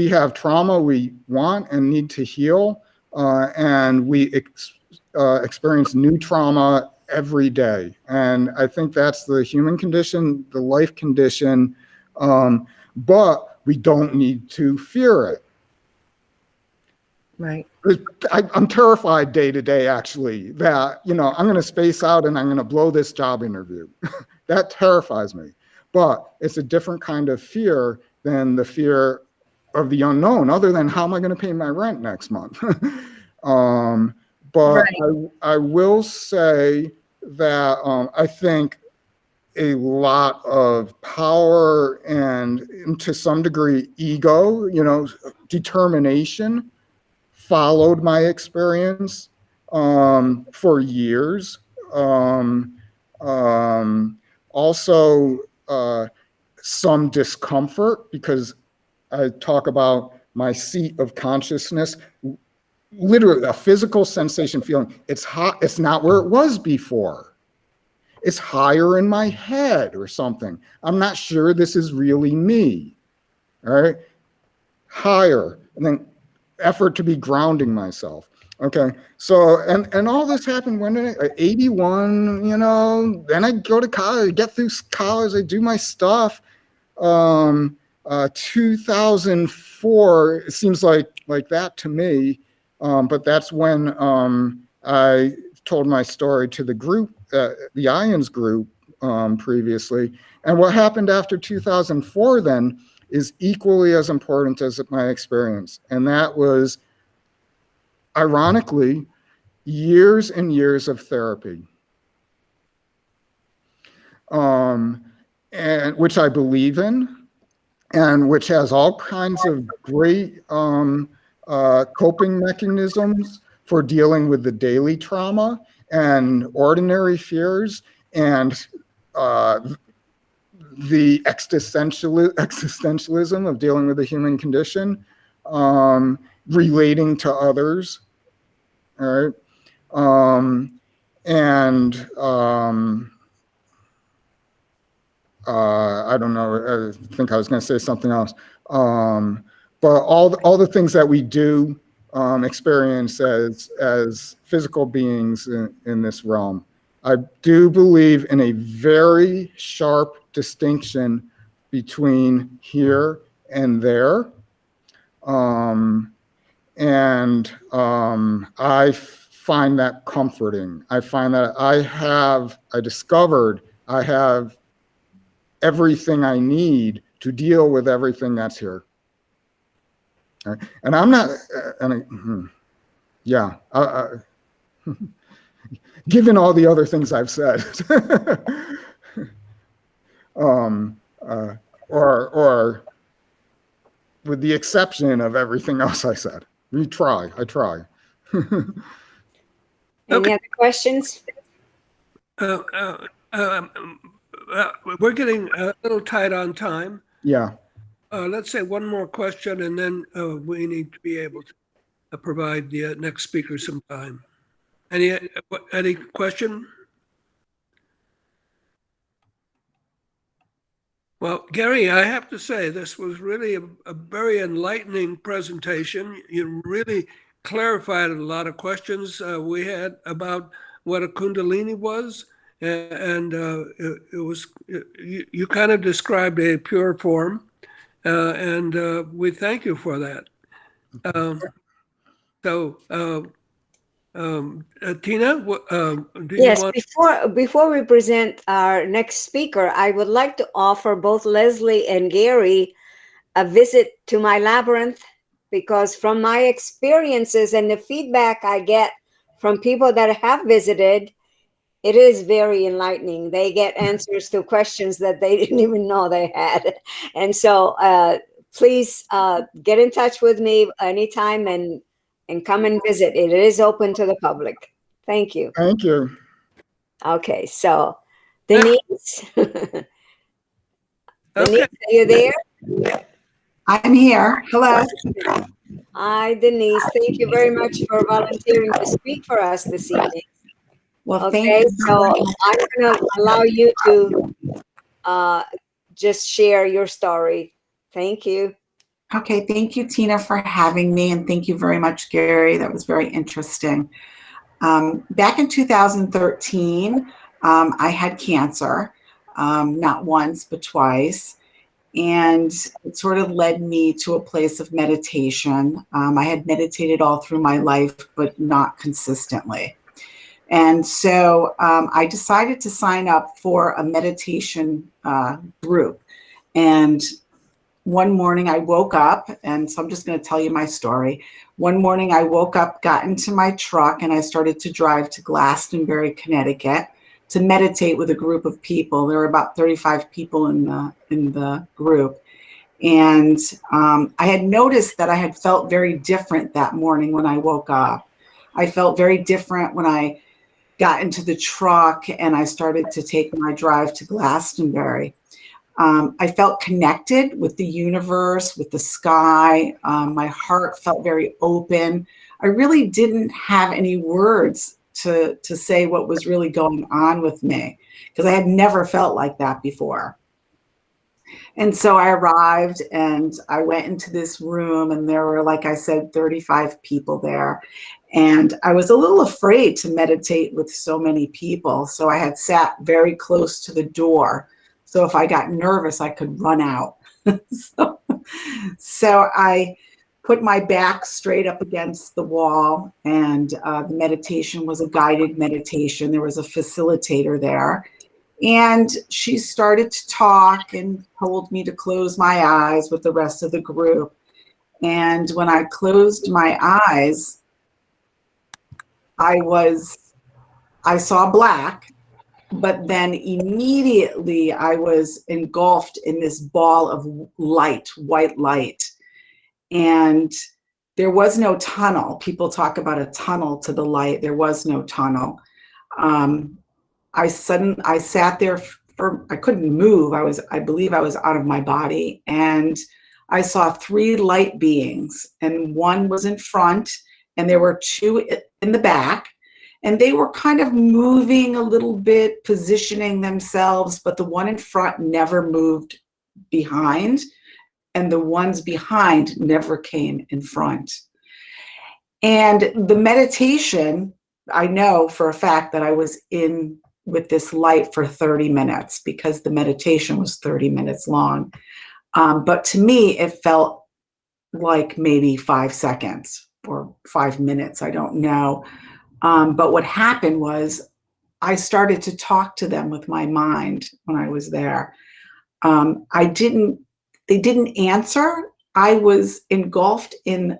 have trauma we want and need to heal, and we experience new trauma every day. And I think that's the human condition, the life condition, but we don't need to fear it. Right. I'm terrified day to day, actually, that, I'm going to space out and I'm going to blow this job interview. That terrifies me. But it's a different kind of fear than the fear of the unknown, other than how am I going to pay my rent next month? But right. I will say that I think a lot of power and to some degree ego, determination followed my experience for years. Also, some discomfort, because I talk about my seat of consciousness, literally a physical sensation, feeling it's hot. It's not where it was before. It's higher in my head or something. I'm not sure this is really me. All right. Higher. And then effort to be grounding myself. Okay. So, and all this happened when 81, then I go to college, get through college, I do my stuff. 2004, it seems like that to me. But that's when I told my story to the group, the IANDS group previously. And what happened after 2004 then is equally as important as my experience. And that was, ironically, years and years of therapy. And which I believe in, and which has all kinds of great coping mechanisms for dealing with the daily trauma and ordinary fears and the existentialism of dealing with the human condition, relating to others, all right? I don't know, I think I was going to say something else. But all the things that we do experience as physical beings in this realm, I do believe in a very sharp distinction between here and there. I find that comforting. I find that I discovered I have everything I need to deal with everything that's here. Right? And I'm not, given all the other things I've said, or with the exception of everything else I said. I try. Any other questions? We're getting a little tight on time. Yeah. Let's say one more question, and then we need to be able to provide the next speaker some time. Any question? Well, Gary, I have to say this was really a very enlightening presentation. You really clarified a lot of questions we had about what a Kundalini was, and it was you kind of described a pure form, and we thank you for that. Tina, do you Yes, want? before we present our next speaker, I would like to offer both Leslie and Gary a visit to my labyrinth, because from my experiences and the feedback I get from people that have visited, it is very enlightening. They get answers to questions that they didn't even know they had. And so please get in touch with me anytime and come and visit. It is open to the public. Thank you. Thank you. Okay, so Denise. Denise, Okay. are you there? I'm here. Hello. Hi, Denise. Thank you very much for volunteering to speak for us this evening. Well, thank Okay, you so so much. I'm going to allow you to just share your story. Thank you. Okay, thank you, Tina, for having me, and thank you very much, Gary. That was very interesting. Back in 2013, I had cancer, not once, but twice. And it sort of led me to a place of meditation. I had meditated all through my life, but not consistently. And so I decided to sign up for a meditation group. And one morning I woke up, and so I'm just going to tell you my story. One morning I woke up, got into my truck, and I started to drive to Glastonbury, Connecticut to meditate with a group of people. There were about 35 people in the group. And I had noticed that I had felt very different that morning when I woke up. I felt very different when I got into the truck and I started to take my drive to Glastonbury. I felt connected with the universe, with the sky. My heart felt very open. I really didn't have any words to say what was really going on with me, because I had never felt like that before. And so I arrived and I went into this room, and there were, like I said, 35 people there. And I was a little afraid to meditate with so many people. So I had sat very close to the door. So if I got nervous, I could run out. So I put my back straight up against the wall, and the meditation was a guided meditation. There was a facilitator there. And she started to talk and told me to close my eyes with the rest of the group. And when I closed my eyes, I saw black, but then immediately I was engulfed in this ball of light, white light. And there was no tunnel. People talk about a tunnel to the light. There was no tunnel. I sat there I couldn't move. I believe I was out of my body. And I saw 3 light beings, and one was in front, and there were 2 in the back. And they were kind of moving a little bit, positioning themselves, but the one in front never moved behind, and the ones behind never came in front. And the meditation, I know for a fact that I was in with this light for 30 minutes because the meditation was 30 minutes long. But to me, it felt like maybe 5 seconds or 5 minutes. I don't know. But what happened was I started to talk to them with my mind when I was there. They didn't answer. I was engulfed in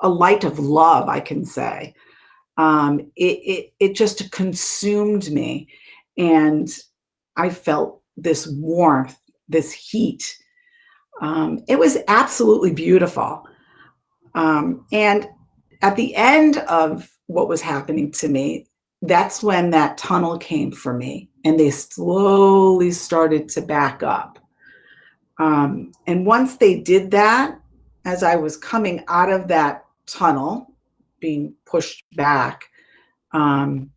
a light of love, I can say. It just consumed me, and I felt this warmth, this heat. It was absolutely beautiful. And at the end of what was happening to me, that's when that tunnel came for me, and they slowly started to back up. And once they did that, as I was coming out of that tunnel, being pushed back, I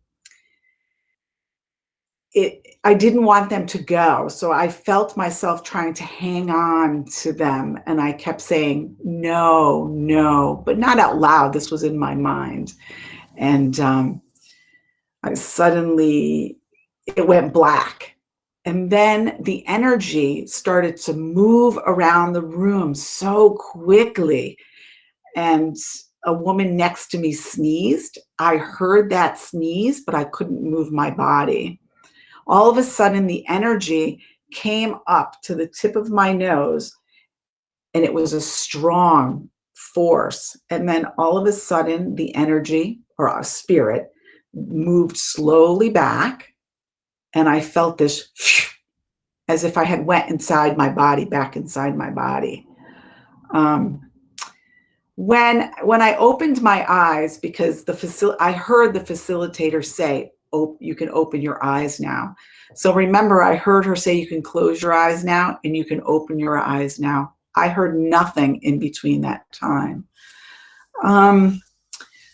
didn't want them to go. So I felt myself trying to hang on to them. And I kept saying, no, no, but not out loud. This was in my mind. And it went black. And then the energy started to move around the room so quickly. And a woman next to me sneezed. I heard that sneeze, but I couldn't move my body. All of a sudden, the energy came up to the tip of my nose, and it was a strong force. And then all of a sudden, the energy, or a spirit, moved slowly back, and I felt this as if I had went inside my body, back inside my body. When I opened my eyes, because I heard the facilitator say, "Oh, you can open your eyes now." So remember, I heard her say, "You can close your eyes now and you can open your eyes now." I heard nothing in between that time.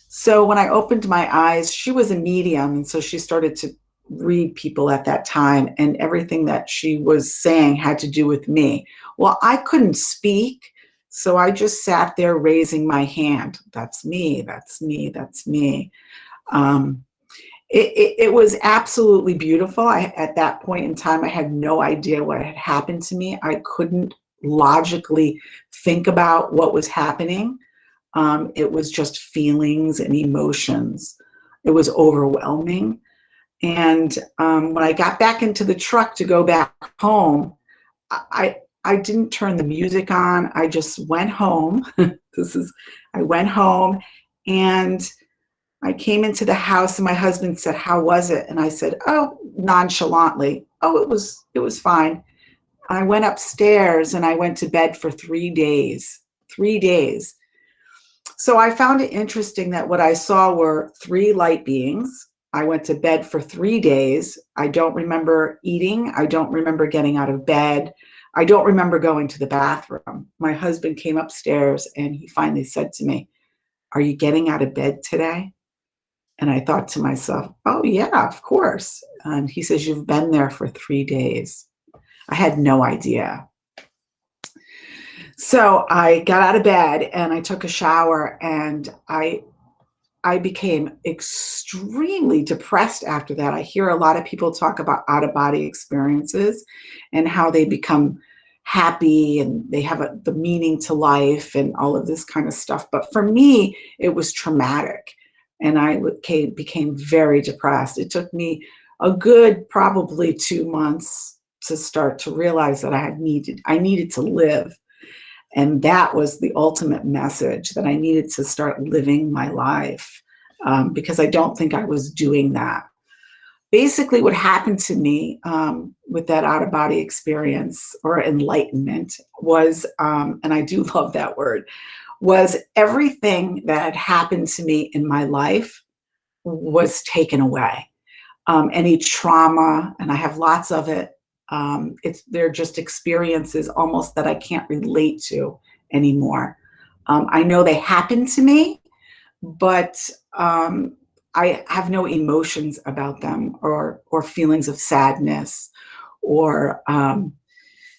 So when I opened my eyes, she was a medium, and so she started to read people at that time, and everything that she was saying had to do with me. Well, I couldn't speak, so I just sat there raising my hand. That's me, that's me, that's me. It was absolutely beautiful. At that point in time, I had no idea what had happened to me. I couldn't logically think about what was happening. It was just feelings and emotions. It was overwhelming. And when I got back into the truck to go back home, I didn't turn the music on. I just went home. I went home, and I came into the house, and my husband said, "How was it?" And I said, "Oh," nonchalantly, "Oh, it was fine." I went upstairs and I went to bed for 3 days. 3 days. So I found it interesting that what I saw were 3 light beings. I went to bed for 3 days. I don't remember eating. I don't remember getting out of bed. I don't remember going to the bathroom. My husband came upstairs and he finally said to me, "Are you getting out of bed today?" And I thought to myself, "Oh yeah, of course." And he says, "You've been there for 3 days." I had no idea. So I got out of bed and I took a shower, and I became extremely depressed after that. I hear a lot of people talk about out-of-body experiences and how they become happy and they have the meaning to life and all of this kind of stuff. But for me, it was traumatic, and I became very depressed. It took me a good probably 2 months to start to realize that I needed to live. And that was the ultimate message, that I needed to start living my life, because I don't think I was doing that. Basically, what happened to me with that out-of-body experience, or enlightenment, was, and I do love that word, was everything that had happened to me in my life was taken away. Any trauma, and I have lots of it, they're just experiences almost that I can't relate to anymore. I know they happened to me, but I have no emotions about them, or feelings of sadness, or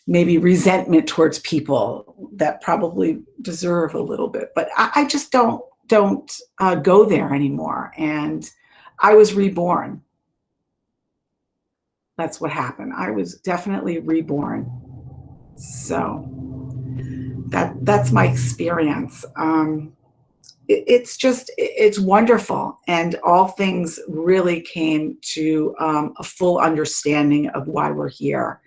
maybe resentment towards people that probably deserve a little bit. But I just don't go there anymore. And I was reborn. That's what happened. I was definitely reborn. So that's my experience. It's wonderful. And all things really came to a full understanding of why we're here.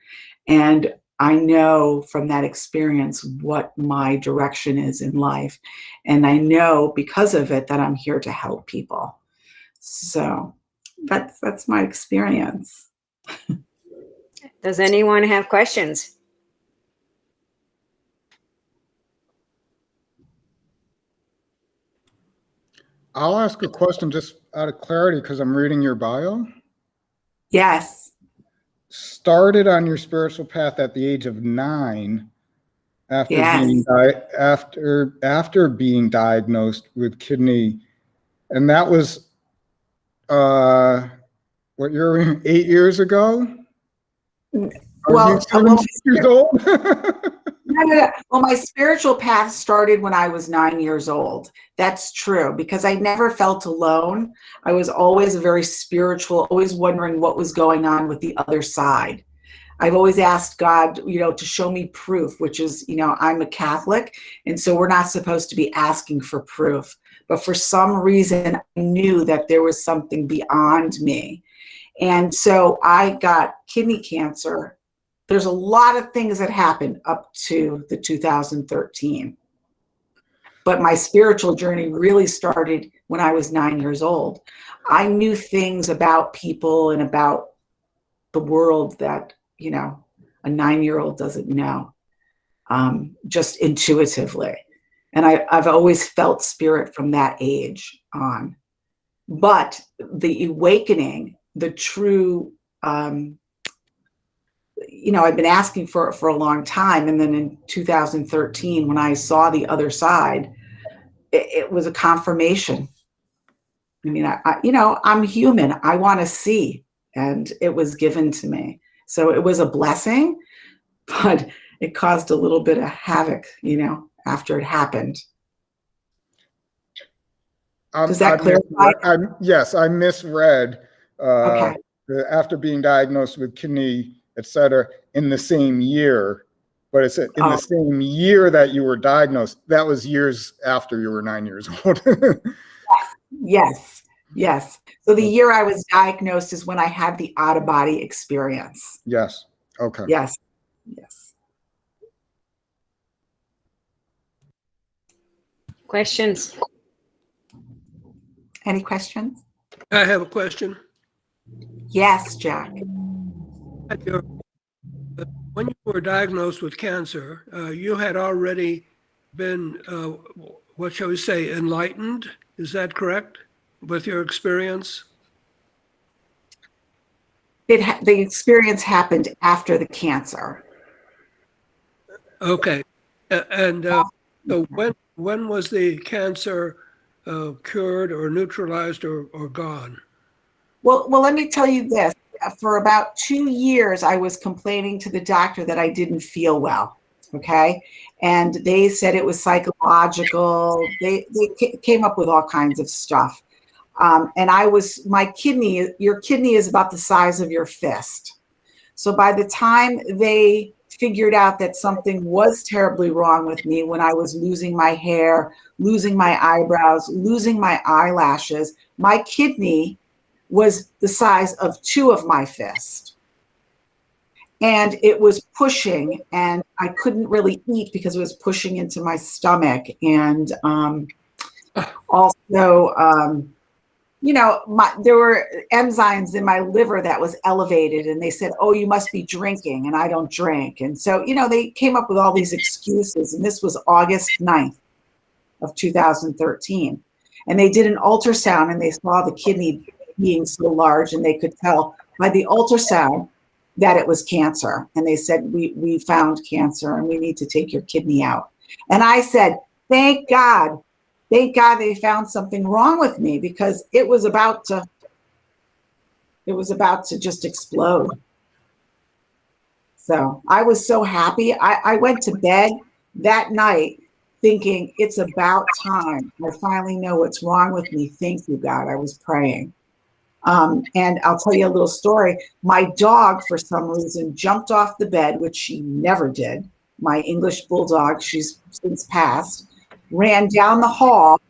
And I know from that experience what my direction is in life. And I know because of it that I'm here to help people. So that's my experience. Does anyone have questions? I'll ask a question just out of clarity because I'm reading your bio. Yes. Started on your spiritual path at the age of 9 after Yes. after being diagnosed with kidney, and that was what you're 8 years ago? Well, you 17 years old? No. Well, my spiritual path started when I was 9 years old. That's true, because I never felt alone. I was always very spiritual, always wondering what was going on with the other side. I've always asked God, to show me proof, which is, I'm a Catholic, and so we're not supposed to be asking for proof. but for some reason I knew that there was something beyond me. And so I got kidney cancer. There's a lot of things that happened up to the 2013. But my spiritual journey really started when I was 9 years old. I knew things about people and about the world that, you know, a 9-year-old doesn't know, just intuitively. And I've always felt spirit from that age on. But the awakening, the true, you know, I've been asking for it for a long time. And then in 2013, when I saw the other side, it was a confirmation. I mean, you know, I'm human. I want to see, and it was given to me. So it was a blessing, but it caused a little bit of havoc, you know, after it happened. Does that clarify? Yes, I misread. Okay. After being diagnosed with kidney, et cetera, in the same year, but it's in the same year that you were diagnosed. That was years after you were 9 years old. Yes, yes. So the year I was diagnosed is when I had the out-of-body experience. Yes. Okay. Yes, yes. Questions? Any questions? I have a question. Yes, Jack. When you were diagnosed with cancer, you had already been, what shall we say, enlightened? Is that correct with your experience? The experience happened after the cancer. Okay. And so when was the cancer cured or neutralized or gone? Well, let me tell you this. For about 2 years, I was complaining to the doctor that I didn't feel well. Okay. And they said it was psychological. They came up with all kinds of stuff. And your kidney is about the size of your fist. So by the time they figured out that something was terribly wrong with me, when I was losing my hair, losing my eyebrows, losing my eyelashes, my kidney was the size of 2 of my fists. And it was pushing, and I couldn't really eat because it was pushing into my stomach. And also, you know, there were enzymes in my liver that was elevated, and they said, oh, you must be drinking, and I don't drink. And so, you know, they came up with all these excuses, and this was August 9th of 2013. And they did an ultrasound, and they saw the kidney being so large, and they could tell by the ultrasound that it was cancer. And they said, we found cancer, and we need to take your kidney out. And I said, thank God they found something wrong with me, because it was about to just explode. So I was so happy. I went to bed that night thinking, it's about time. I finally know what's wrong with me. Thank you, God. I was praying. And I'll tell you a little story. My dog, for some reason, jumped off the bed, which she never did. My English bulldog, she's since passed, ran down the hall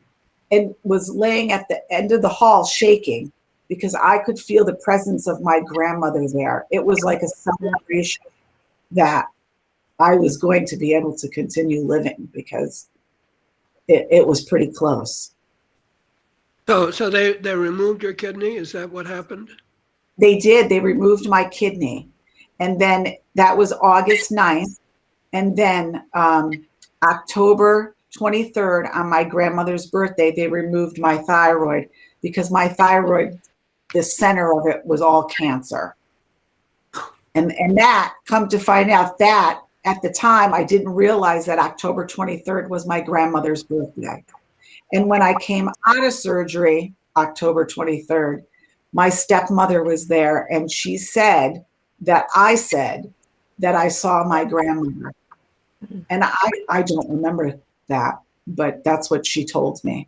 and was laying at the end of the hall shaking, because I could feel the presence of my grandmother there. It was like a celebration that I was going to be able to continue living, because it was pretty close. So they removed your kidney? Is that what happened? They did. They removed my kidney. And then that was August 9th. And then October 23rd, on my grandmother's birthday, they removed my thyroid, because my thyroid, the center of it, was all cancer. And that, come to find out, that at the time, I didn't realize that October 23rd was my grandmother's birthday. And when I came out of surgery, October 23rd, my stepmother was there, and she said that I saw my grandmother. And I don't remember that, but that's what she told me.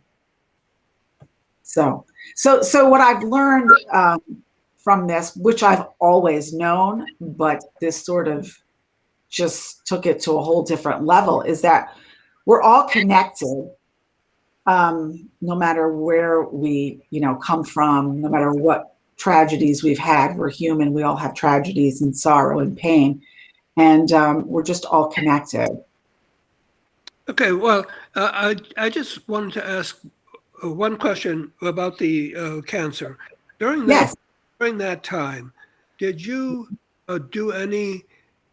So what I've learned from this, which I've always known, but this sort of just took it to a whole different level, is that we're all connected. no matter where we, come from, no matter what tragedies we've had. We're human. We all have tragedies and sorrow and pain, and we're just all connected. Okay, well, I just wanted to ask one question about the cancer. During Yes. that time, did you do any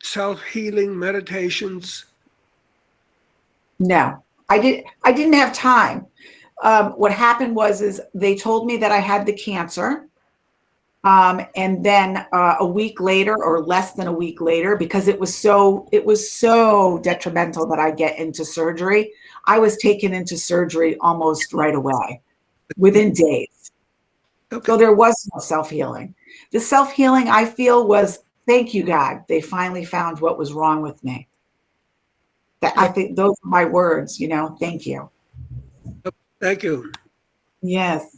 self-healing meditations? No, I didn't have time. What happened is they told me that I had the cancer. And then a week later, or less than a week later, because it was so detrimental that I get into surgery, I was taken into surgery almost right away, within days. Okay. So there was no self-healing. The self-healing I feel was, thank you, God. They finally found what was wrong with me. I think those are my words, thank you. Thank you. Yes.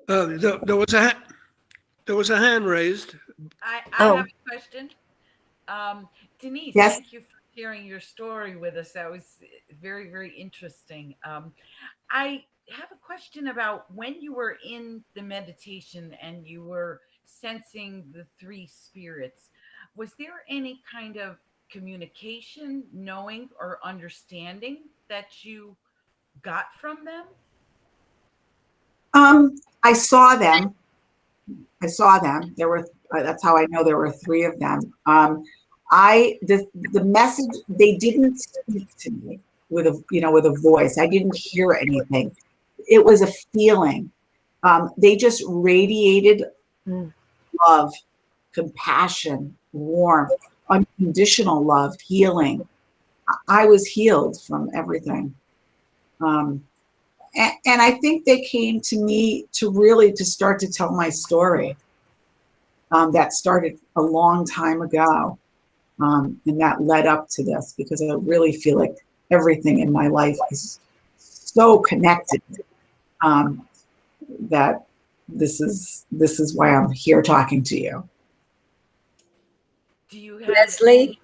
There was a hand raised. I have a question. Denise, Yes. thank you for sharing your story with us. That was very, very interesting. I have a question about when you were in the meditation and you were sensing the three spirits. Was there any kind of communication, knowing, or understanding that you got from them? I saw them. There were. That's how I know there were three of them. The message, they didn't speak to me with a voice. I didn't hear anything. It was a feeling. They just radiated love, compassion, warmth, unconditional love, healing. I was healed from everything. And I think they came to me to start to tell my story. That started a long time ago. And that led up to this, because I really feel like everything in my life is so connected, that this is why I'm here talking to you. Do you have Leslie?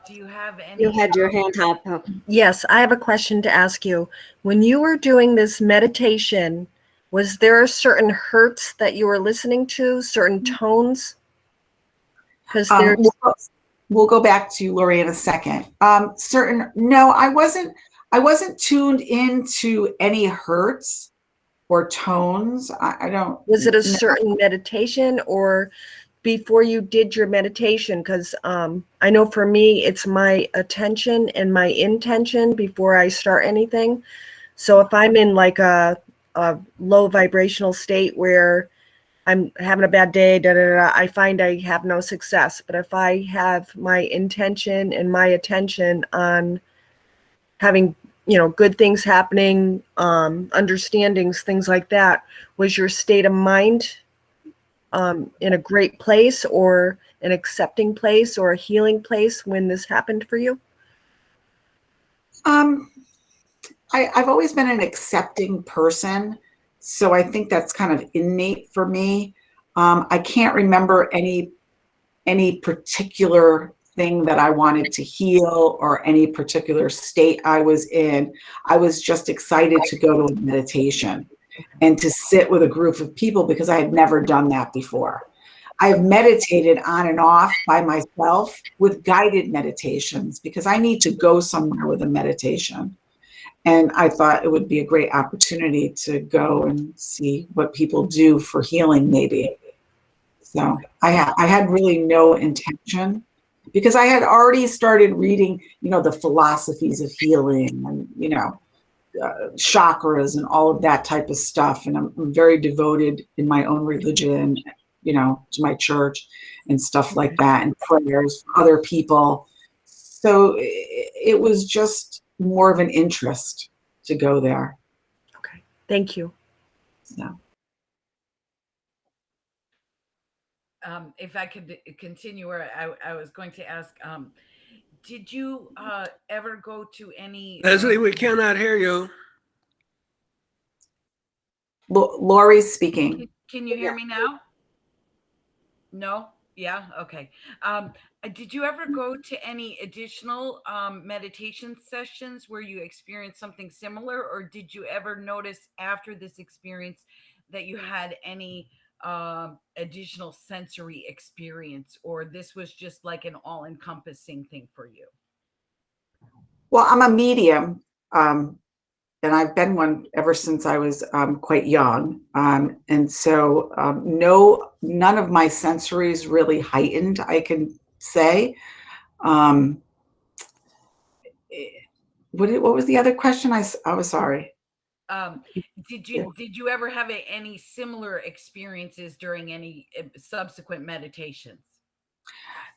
do you have any? You had your hand up. Yes, I have a question to ask you. When you were doing this meditation, was there certain hertz that you were listening to, certain tones? Because We'll go back to Lori in a second. No, I wasn't tuned into any hertz or tones. I don't. Was it a certain meditation, or before you did your meditation? Because I know for me, it's my attention and my intention before I start anything. So if I'm in like a low vibrational state where I'm having a bad day, I find I have no success. But if I have my intention and my attention on having, good things happening, understandings, things like that, was your state of mind in a great place, or an accepting place, or a healing place when this happened for you? I've always been an accepting person, so I think that's kind of innate for me. I can't remember any particular thing that I wanted to heal, or any particular state I was in. I was just excited to go to a meditation and to sit with a group of people, because I had never done that before. I've meditated on and off by myself with guided meditations, because I need to go somewhere with a meditation. And I thought it would be a great opportunity to go and see what people do for healing, maybe. So I had really no intention, because I had already started reading, the philosophies of healing, and, chakras and all of that type of stuff. And I'm very devoted in my own religion, to my church and stuff like that, and prayers for other people. So it was just more of an interest to go there. Okay, thank you. So. If I could continue, where I was going to ask, did you ever go to any? Leslie, we cannot hear you. Lori's speaking. Can you hear me now? No? Yeah. Okay. Did you ever go to any additional meditation sessions where you experienced something similar, or did you ever notice after this experience that you had any additional sensory experience, or this was just like an all-encompassing thing for you? Well, I'm a medium, and I've been one ever since I was quite young. And so no, none of my sensories really heightened, I can say. Um, what was the other question? I was sorry. Did you ever have any similar experiences during any subsequent meditations?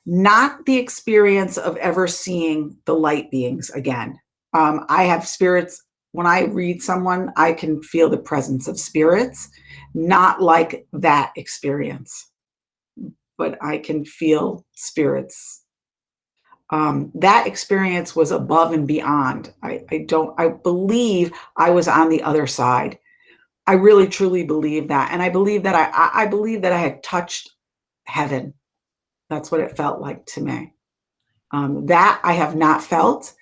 Not the experience of ever seeing the light beings again. I have spirits. When I read someone, I can feel the presence of spirits, not like that experience, but I can feel spirits. That experience was above and beyond. I believe I was on the other side. I really truly believe that. And I believe that I believe that I had touched heaven. That's what it felt like to me. That I have not felt.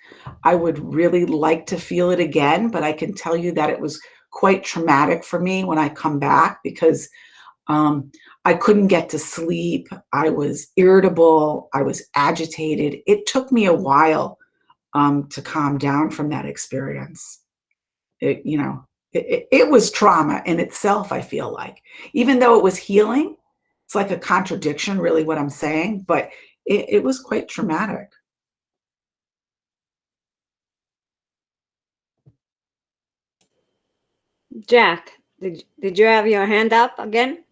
I would really like to feel it again, but I can tell you that it was quite traumatic for me when I come back, because I couldn't get to sleep. I was irritable. I was agitated. It took me a while to calm down from that experience. It was trauma in itself, I feel like. Even though it was healing, it's like a contradiction, really, what I'm saying, but it was quite traumatic. Jack, did you have your hand up again?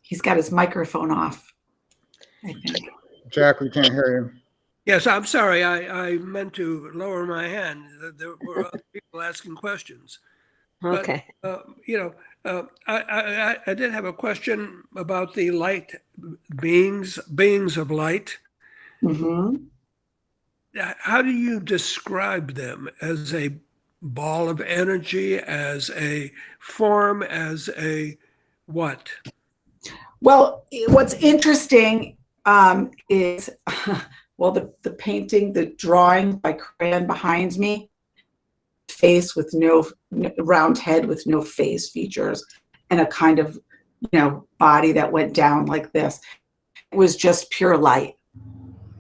He's got his microphone off, I think. Jack, we can't hear you. Yes, I'm sorry. I meant to lower my hand. There were other people asking questions. Okay. But, I did have a question about the light beings of light. Mm-hmm. How do you describe them? As a ball of energy, as a form, as a what? Well, what's interesting is, well, the painting, the drawing by crayon behind me, face with no round head with no face features, and a kind of, body that went down like this. It was just pure light.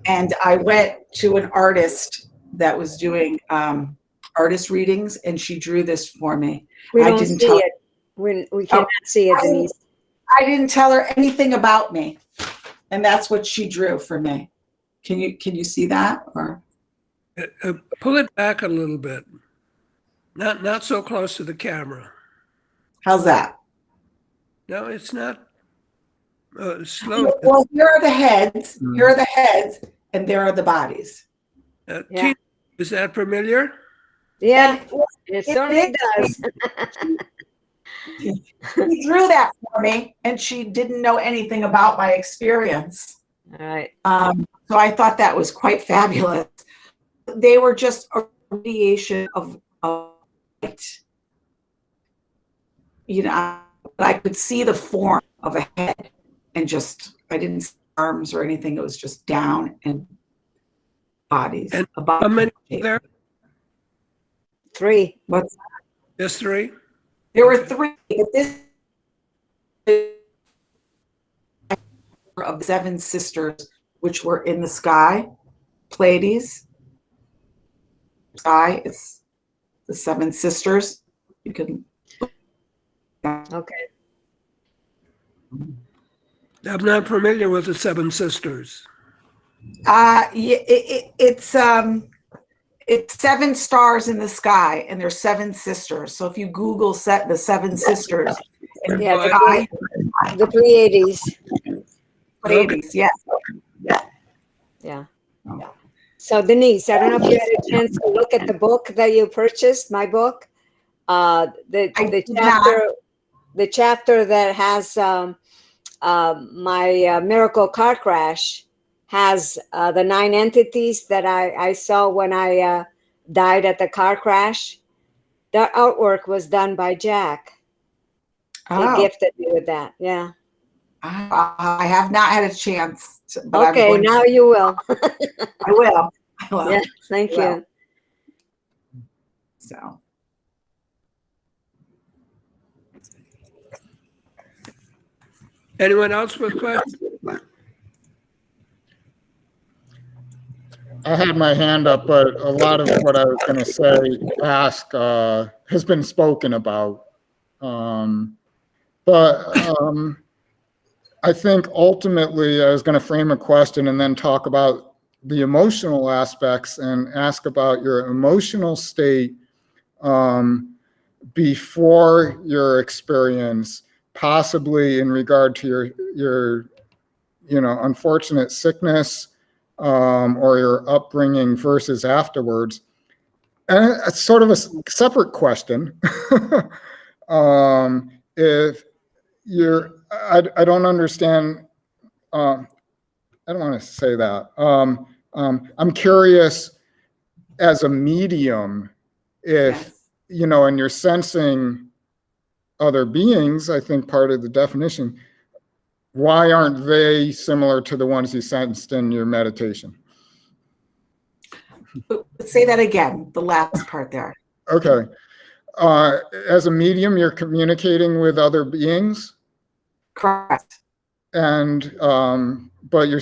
And I went to an artist that was doing artist readings, and she drew this for me. We don't see it. We cannot see it, Denise. I didn't tell her anything about me, and that's what she drew for me. Can you see that? Or Pull it back a little bit. Not so close to the camera. how's that? No, it's not. Slow. Well, here are the heads. Here are the heads, and there are the bodies. Yeah. Tina, is that familiar? Yeah, And it certainly does. she drew that for me, and she didn't know anything about my experience. All right. So I thought that was quite fabulous. They were just a radiation of light. I could see the form of a head, and I didn't see arms or anything. It was just down and bodies. And how many were there? 3. What's Just 3? There were 3. But this of the 7 sisters, which were in the sky, Pleiades. Sky, it's the 7 sisters. You can. Okay. I'm not familiar with the 7 sisters. Yeah, it's 7 stars in the sky, and there's 7 sisters. So if you Google the 7 sisters, Yeah, the Pleiades. Pleiades, yes. Yeah. So Denise, I don't know if you had a chance to look at the book that you purchased, my book. The chapter that has my miracle car crash has the 9 entities that I saw when I died at the car crash. That artwork was done by Jack. He Oh, gifted me with that. Yeah. I have not had a chance, but I'm Okay, going to. now you will. I will. I will. Yeah, thank I will. you. So. Anyone else with questions? I had my hand up, but a lot of what I was going to say, ask, has been spoken about. But I think ultimately I was going to frame a question and then talk about the emotional aspects and ask about your emotional state before your experience, possibly in regard to your unfortunate sickness or your upbringing versus afterwards. And it's sort of a separate question. If I don't understand. I don't want to say that. I'm curious, as a medium, if and you're sensing other beings. I think part of the definition. Why aren't they similar to the ones you sensed in your meditation? Say that again, the last part there. Okay. As a medium, you're communicating with other beings? Correct. And, but you're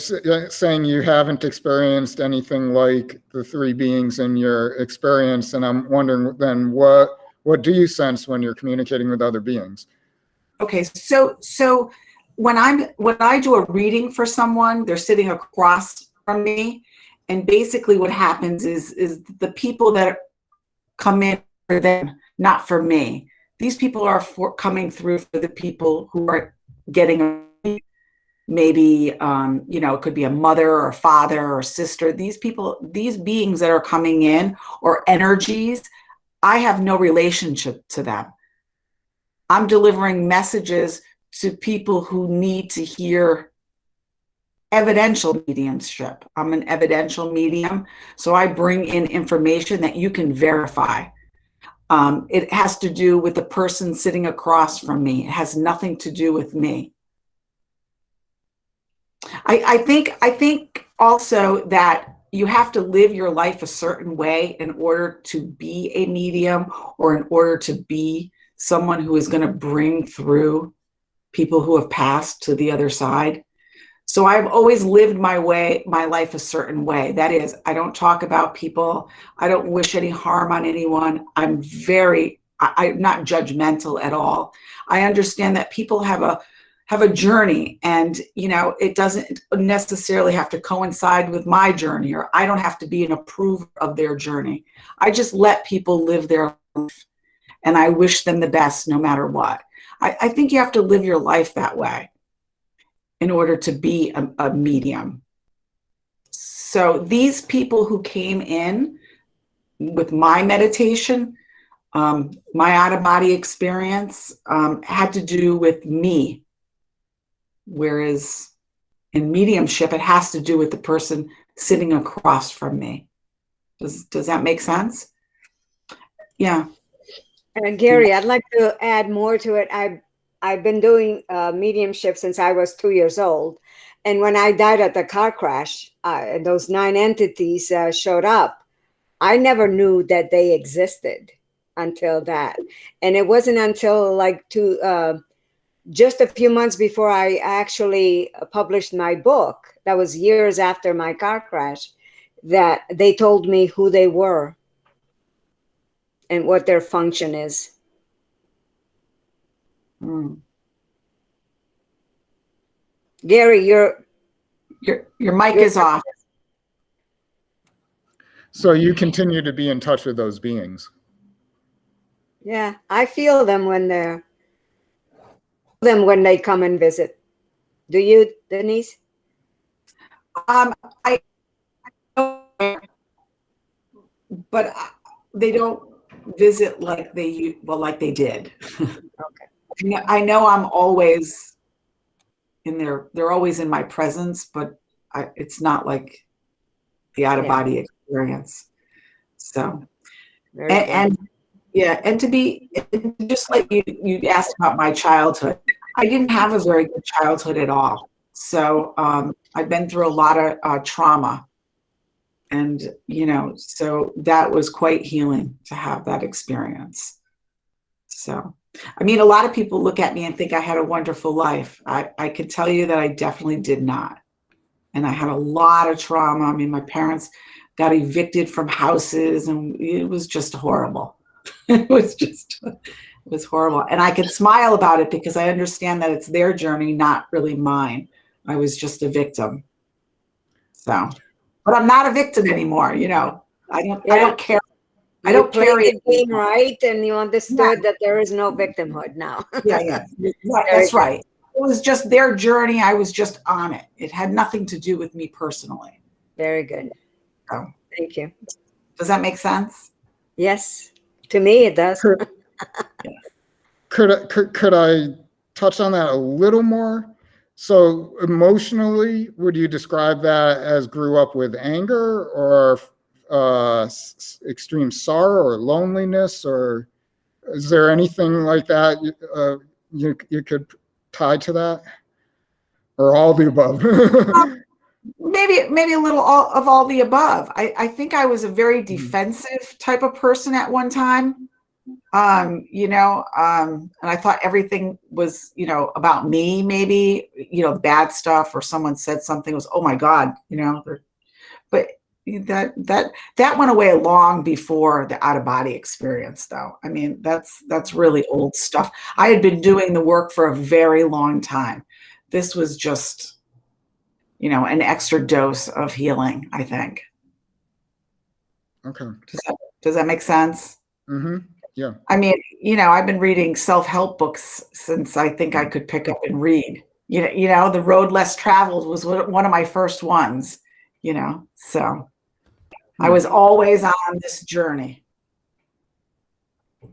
saying you haven't experienced anything like the three beings in your experience. And I'm wondering then, what do you sense when you're communicating with other beings? Okay. So when I do a reading for someone, they're sitting across from me. And basically what happens is the people that come in for them, not for me. These people are coming through for the people who are getting maybe, it could be a mother or father or sister. These people, these beings that are coming in, or energies, I have no relationship to them. I'm delivering messages to people who need to hear evidential mediumship. I'm an evidential medium, so I bring in information that you can verify. It has to do with the person sitting across from me. It has nothing to do with me. I think also that you have to live your life a certain way in order to be a medium, or in order to be someone who is going to bring through people who have passed to the other side. So I've always lived my life a certain way. That is, I don't talk about people. I don't wish any harm on anyone. I'm not judgmental at all. I understand that people have a journey, and it doesn't necessarily have to coincide with my journey, or I don't have to be an approver of their journey. I just let people live their life, and I wish them the best no matter what. I think you have to live your life that way in order to be a medium. So these people who came in with my meditation, my out-of-body experience, had to do with me. Whereas in mediumship, it has to do with the person sitting across from me. Does that make sense? Yeah. Gary, I'd like to add more to it. I've been doing mediumship since I was 2 years old. And when I died at the car crash, those 9 entities showed up. I never knew that they existed until that. And it wasn't until just a few months before I actually published my book, that was years after my car crash, that they told me who they were and what their function is. Gary, your mic is off. So you continue to be in touch with those beings? Yeah, I feel them when they come and visit. Do you, Denise? But they don't visit like they did. Okay. I know I'm always in there. They're always in my presence, but it's not like the out-of-body experience. So, and Yeah, and just like you asked about my childhood, I didn't have a very good childhood at all. So I've been through a lot of trauma, and so that was quite healing to have that experience. So, I mean, a lot of people look at me and think I had a wonderful life. I could tell you that I definitely did not, and I had a lot of trauma. I mean, my parents got evicted from houses, and it was just horrible. It was horrible. And I can smile about it because I understand that it's their journey, not really mine. I was just a victim. So, but I'm not a victim anymore. I don't care. I don't carry the game right, and you understood that there is no victimhood now. Yeah. That's right. It was just their journey. I was just on it. It had nothing to do with me personally. Very good. So, thank you. Does that make sense? Yes. To me, it does. Could I touch on that a little more? So emotionally, would you describe that as grew up with anger or extreme sorrow or loneliness, or is there anything like that you could tie to that, or all the above? Maybe a little of all the above. I think I was a very defensive type of person at one time. And I thought everything was, about me, maybe, bad stuff, or someone said something was, oh my God, but that went away long before the out-of-body experience, though. I mean, that's really old stuff. I had been doing the work for a very long time. This was just, an extra dose of healing, I think. Okay. Does that make sense? Mm-hmm. Yeah. I mean, I've been reading self-help books since I think I could pick up and read. The Road Less Traveled was one of my first ones, so I was always on this journey.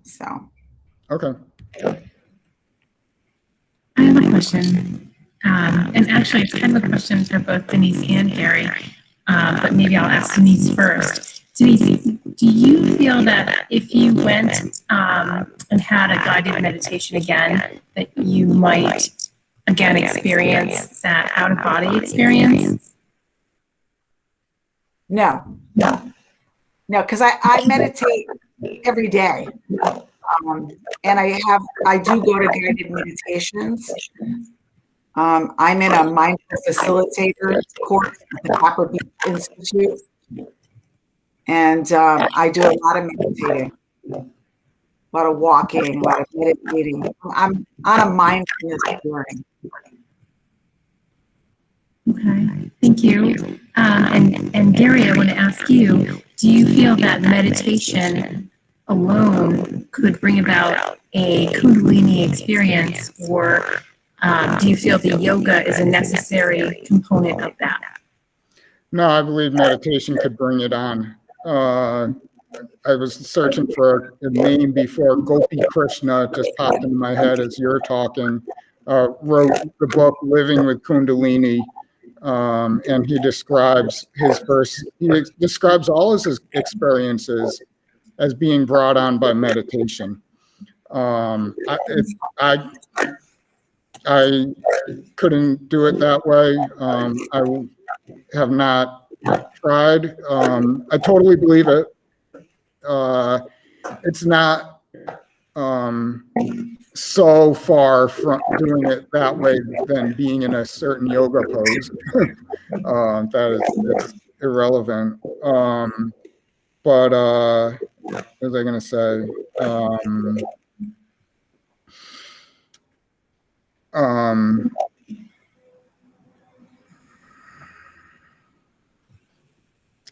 So. Okay. I have a question. And actually, it's kind of a question for both Denise and Gary, but maybe I'll ask Denise first. Denise, do you feel that if you went and had a guided meditation again, that you might again experience that out-of-body experience? No, because I meditate every day. And I do go to guided meditations. I'm in a mindful facilitator course at the Copper Beach Institute. And I do a lot of meditating, a lot of walking, a lot of meditating. I'm on a mindfulness journey. Okay, thank you. And Gary, I want to ask you, do you feel that meditation alone could bring about a Kundalini experience, or do you feel the yoga is a necessary component of that? No, I believe meditation could bring it on. I was searching for a name before. Gopi Krishna just popped into my head as you're talking. Wrote the book Living with Kundalini, and he describes all his experiences as being brought on by meditation. I couldn't do it that way. I have not tried. I totally believe it. It's not so far from doing it that way than being in a certain yoga pose. That's irrelevant. But what was I going to say?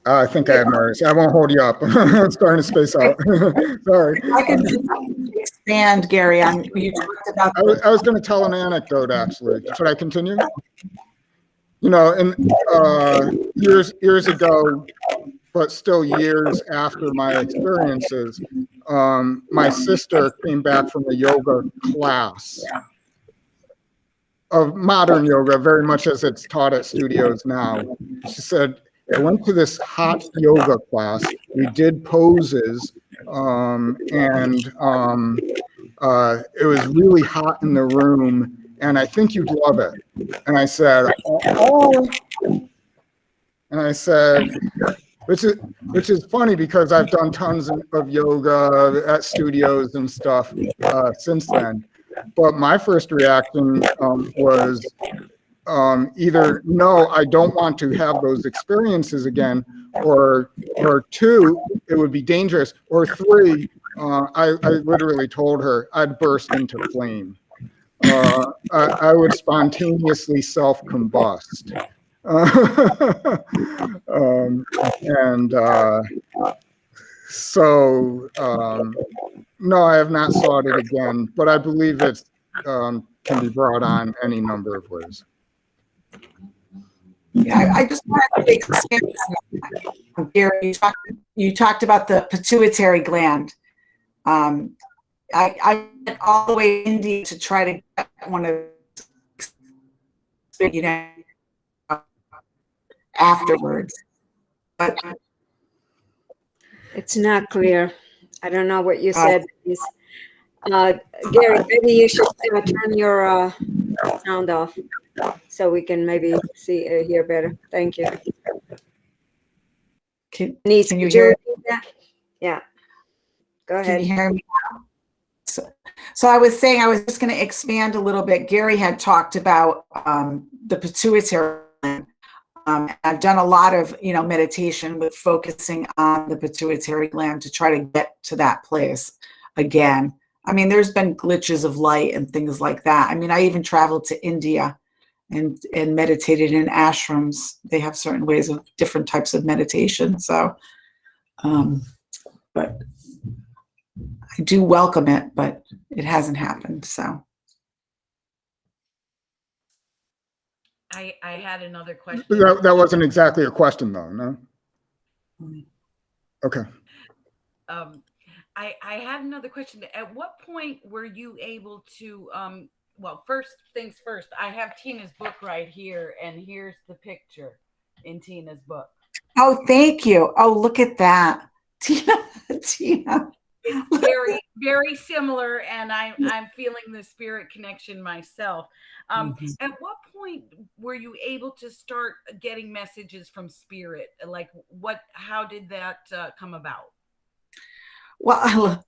I think I have Mars. I won't hold you up. I'm starting to space out. Sorry. I can expand, Gary, on you talked about. I was going to tell an anecdote, actually. Should I continue? Years ago, but still years after my experiences, my sister came back from a yoga class of modern yoga, very much as it's taught at studios now. She said, I went to this hot yoga class. We did poses It was really hot in the room, and I think you'd love it. And I said, oh. And I said, which is funny because I've done tons of yoga at studios and stuff since then. But my first reaction was either no, I don't want to have those experiences again, or two, it would be dangerous, or three, I literally told her I'd burst into flame. I would spontaneously self-combust. No, I have not sought it again, but I believe it can be brought on any number of ways. Yeah, I just wanted to expand. Gary, you talked about the pituitary gland. I went all the way to India to try to get one of, afterwards. But It's not clear. I don't know what you said. Gary, maybe you should turn your sound off so we can maybe hear better. Thank you. Denise, can you hear that? Yeah. Go ahead. Can you hear me now? So I was saying, I was just going to expand a little bit. Gary had talked about the pituitary gland. I've done a lot of, meditation with focusing on the pituitary gland to try to get to that place again. I mean, there's been glitches of light and things like that. I mean, I even traveled to India and meditated in ashrams. They have certain ways of different types of meditation. So, but I do welcome it, but it hasn't happened. So. I had another question. That wasn't exactly a question, though, no? Okay. I had another question. At what point were you able to, well, first things first, I have Tina's book right here, and here's the picture in Tina's book. Oh, thank you. Oh, look at that. Tina. It's very, very similar, and I'm feeling the spirit connection myself. At what point were you able to start getting messages from spirit? Like, how did that come about? Well,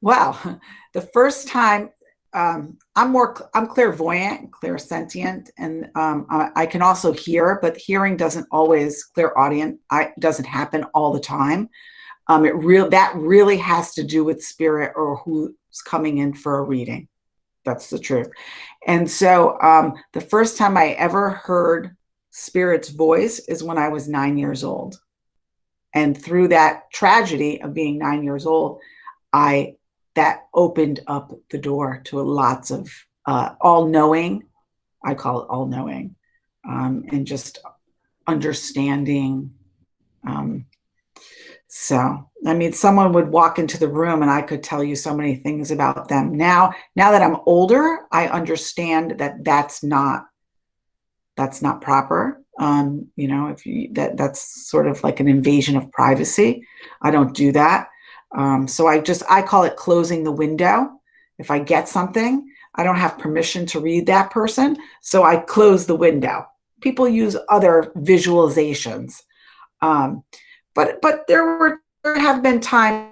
the first time, I'm clairvoyant, clairsentient, and I can also hear, but hearing doesn't always, clairaudient, doesn't happen all the time. That really has to do with spirit or who's coming in for a reading. That's the truth. And so the first time I ever heard spirit's voice is when I was 9 years old. And through that tragedy of being 9 years old, that opened up the door to lots of all-knowing, I call it all-knowing, and just understanding. So, I mean, someone would walk into the room and I could tell you so many things about them. Now that I'm older, I understand that that's not proper. That's sort of like an invasion of privacy. I don't do that. So I call it closing the window. If I get something, I don't have permission to read that person. So I close the window. People use other visualizations. But there have been times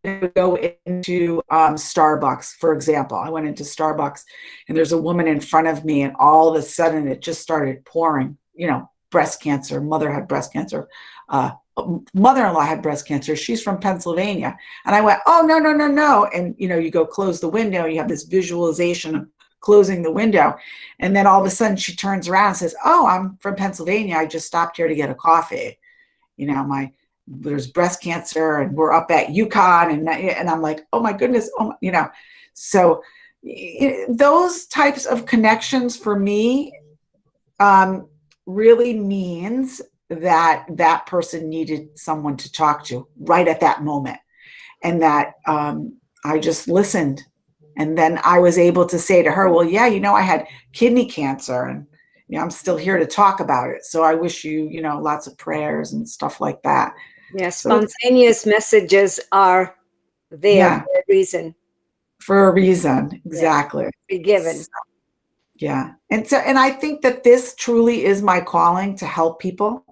to go into Starbucks, for example. I went into Starbucks and there's a woman in front of me and all of a sudden it just started pouring, breast cancer. Mother had breast cancer. Mother-in-law had breast cancer. She's from Pennsylvania. And I went, oh, no. And, you go close the window. You have this visualization of closing the window. And then all of a sudden she turns around and says, oh, I'm from Pennsylvania. I just stopped here to get a coffee. There's breast cancer and we're up at UConn and I'm like, oh my goodness. So those types of connections for me really means that person needed someone to talk to right at that moment. And that I just listened. And then I was able to say to her, well, yeah, I had kidney cancer and I'm still here to talk about it. So I wish you, lots of prayers and stuff like that. Yeah, spontaneous messages are there Yeah. for a reason. For a reason. Exactly. Be given. Yeah. And I think that this truly is my calling, to help people.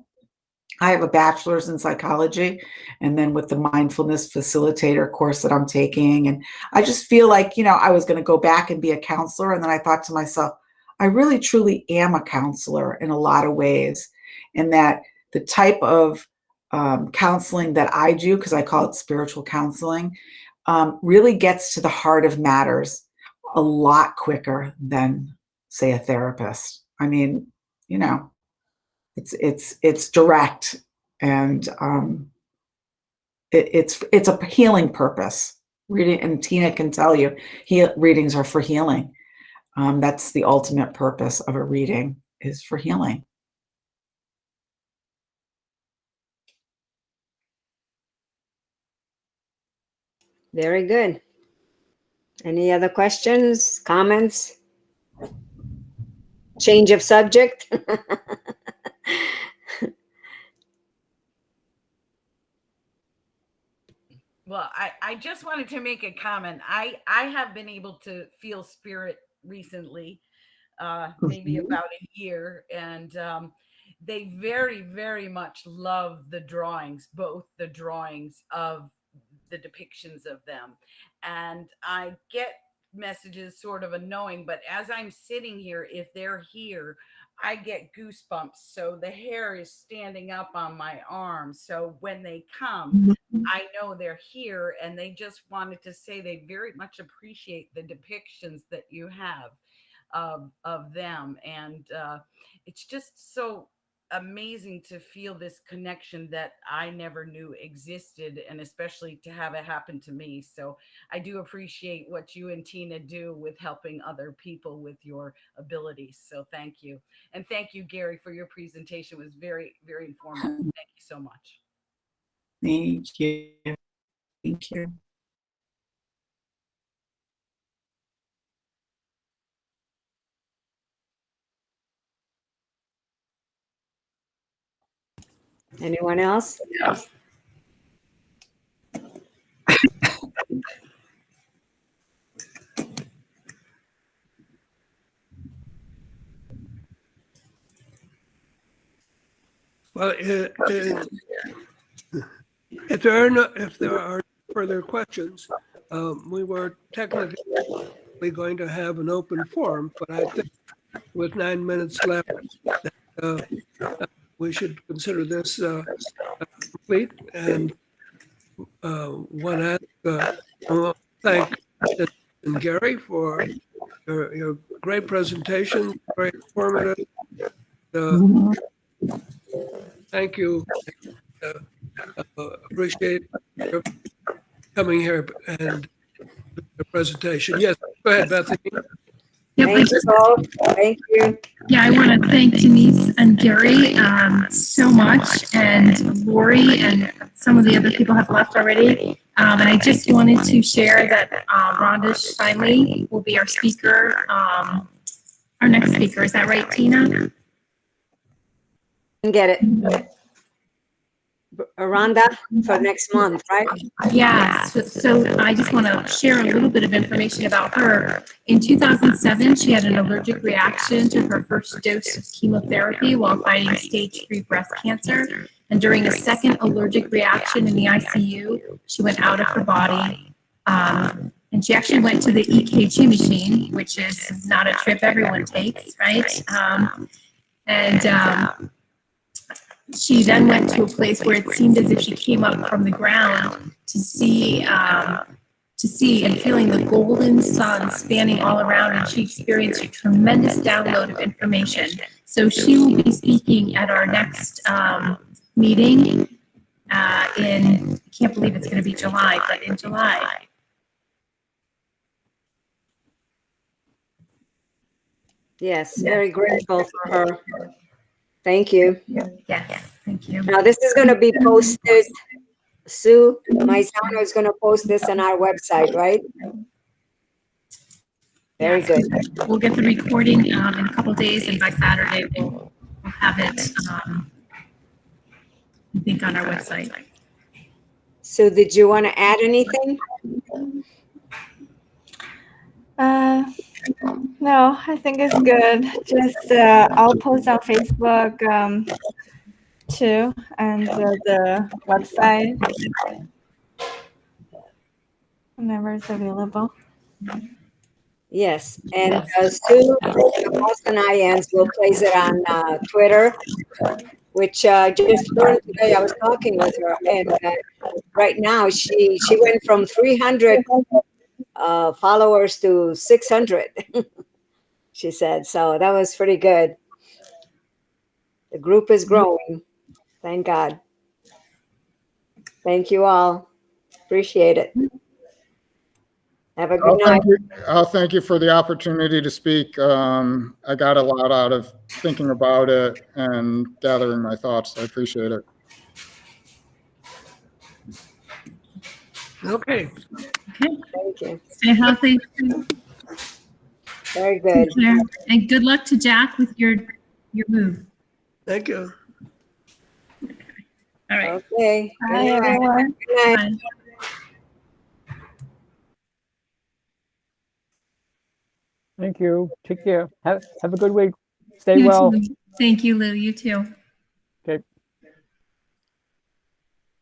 I have a bachelor's in psychology, and then with the mindfulness facilitator course that I'm taking. And I just feel like, I was going to go back and be a counselor. And then I thought to myself, I really truly am a counselor in a lot of ways. And that the type of counseling that I do, because I call it spiritual counseling, really gets to the heart of matters a lot quicker than, say, a therapist. I mean, it's direct, and it's a healing purpose. Reading, and Tina can tell you, readings are for healing. That's the ultimate purpose of a reading, is for healing. Very good. Any other questions, comments? Change of subject? Well, I just wanted to make a comment. I have been able to feel spirit recently, maybe about a year, and they very, very much love the drawings, both the drawings of the depictions of them. And I get messages sort of annoying, but as I'm sitting here, if they're here, I get goosebumps. So the hair is standing up on my arm. So when they come, I know they're here, and they just wanted to say they very much appreciate the depictions that you have of them. And it's just so amazing to feel this connection that I never knew existed, and especially to have it happen to me. So I do appreciate what you and Tina do with helping other people with your abilities. So thank you. And thank you, Gary, for your presentation. It was very, very informative. Thank you so much. Thank you. Thank you. Anyone else? Well, if there are further questions, we were technically going to have an open forum, but I think with 9 minutes left, we should consider this complete. And want to thank Denise and Gary for your great presentation, very informative. Thank you. Appreciate your coming here and the presentation. Yes, go ahead, Bethany. Yep, Thank you all. Thank you. Yeah, I want to thank Denise and Gary so much, and Lori, and some of the other people have left already. And I just wanted to share that Rhonda Shinley will be our speaker, our next speaker. Is that right, Tina? Get it. Rhonda for next month, right? Yeah, so I just want to share a little bit of information about her. In 2007, she had an allergic reaction to her first dose of chemotherapy while fighting stage 3 breast cancer. And during a second allergic reaction in the ICU, she went out of her body. And she actually went to the EKG machine, which is not a trip everyone takes, right? She then went to a place where it seemed as if she came up from the ground to see and feeling the golden sun spanning all around, and she experienced a tremendous download of information. So she will be speaking at our next meeting I can't believe it's going to be July, but in July. Yes, very grateful for her. Thank you. Yes, thank you. Now this is going to be posted. Sue Maisano is going to post this on our website, right? Very good. We'll get the recording in a couple of days, and by Saturday we'll have it, I think, on our website. So did you want to add anything? No, I think it's good. Just I'll post on Facebook too, and the website whenever it's available. Yes, and Sue from the Boston IANDS will place it on Twitter, which just learned today. I was talking with her, and right now she went from 300 followers to 600. She said, so that was pretty good. The group is growing. Thank God. Thank you all. Appreciate it. Have a good night. I'll thank you for the opportunity to speak. I got a lot out of thinking about it and gathering my thoughts. I appreciate it. Okay. Thank you. Stay healthy. Very good. Take care. And good luck to Jack with your move. Thank you. All right. Okay. Bye, Good night. everyone. Good night. Bye. Thank you. Take care. Have a good week. Stay You well. too. Thank you, Lou. You too.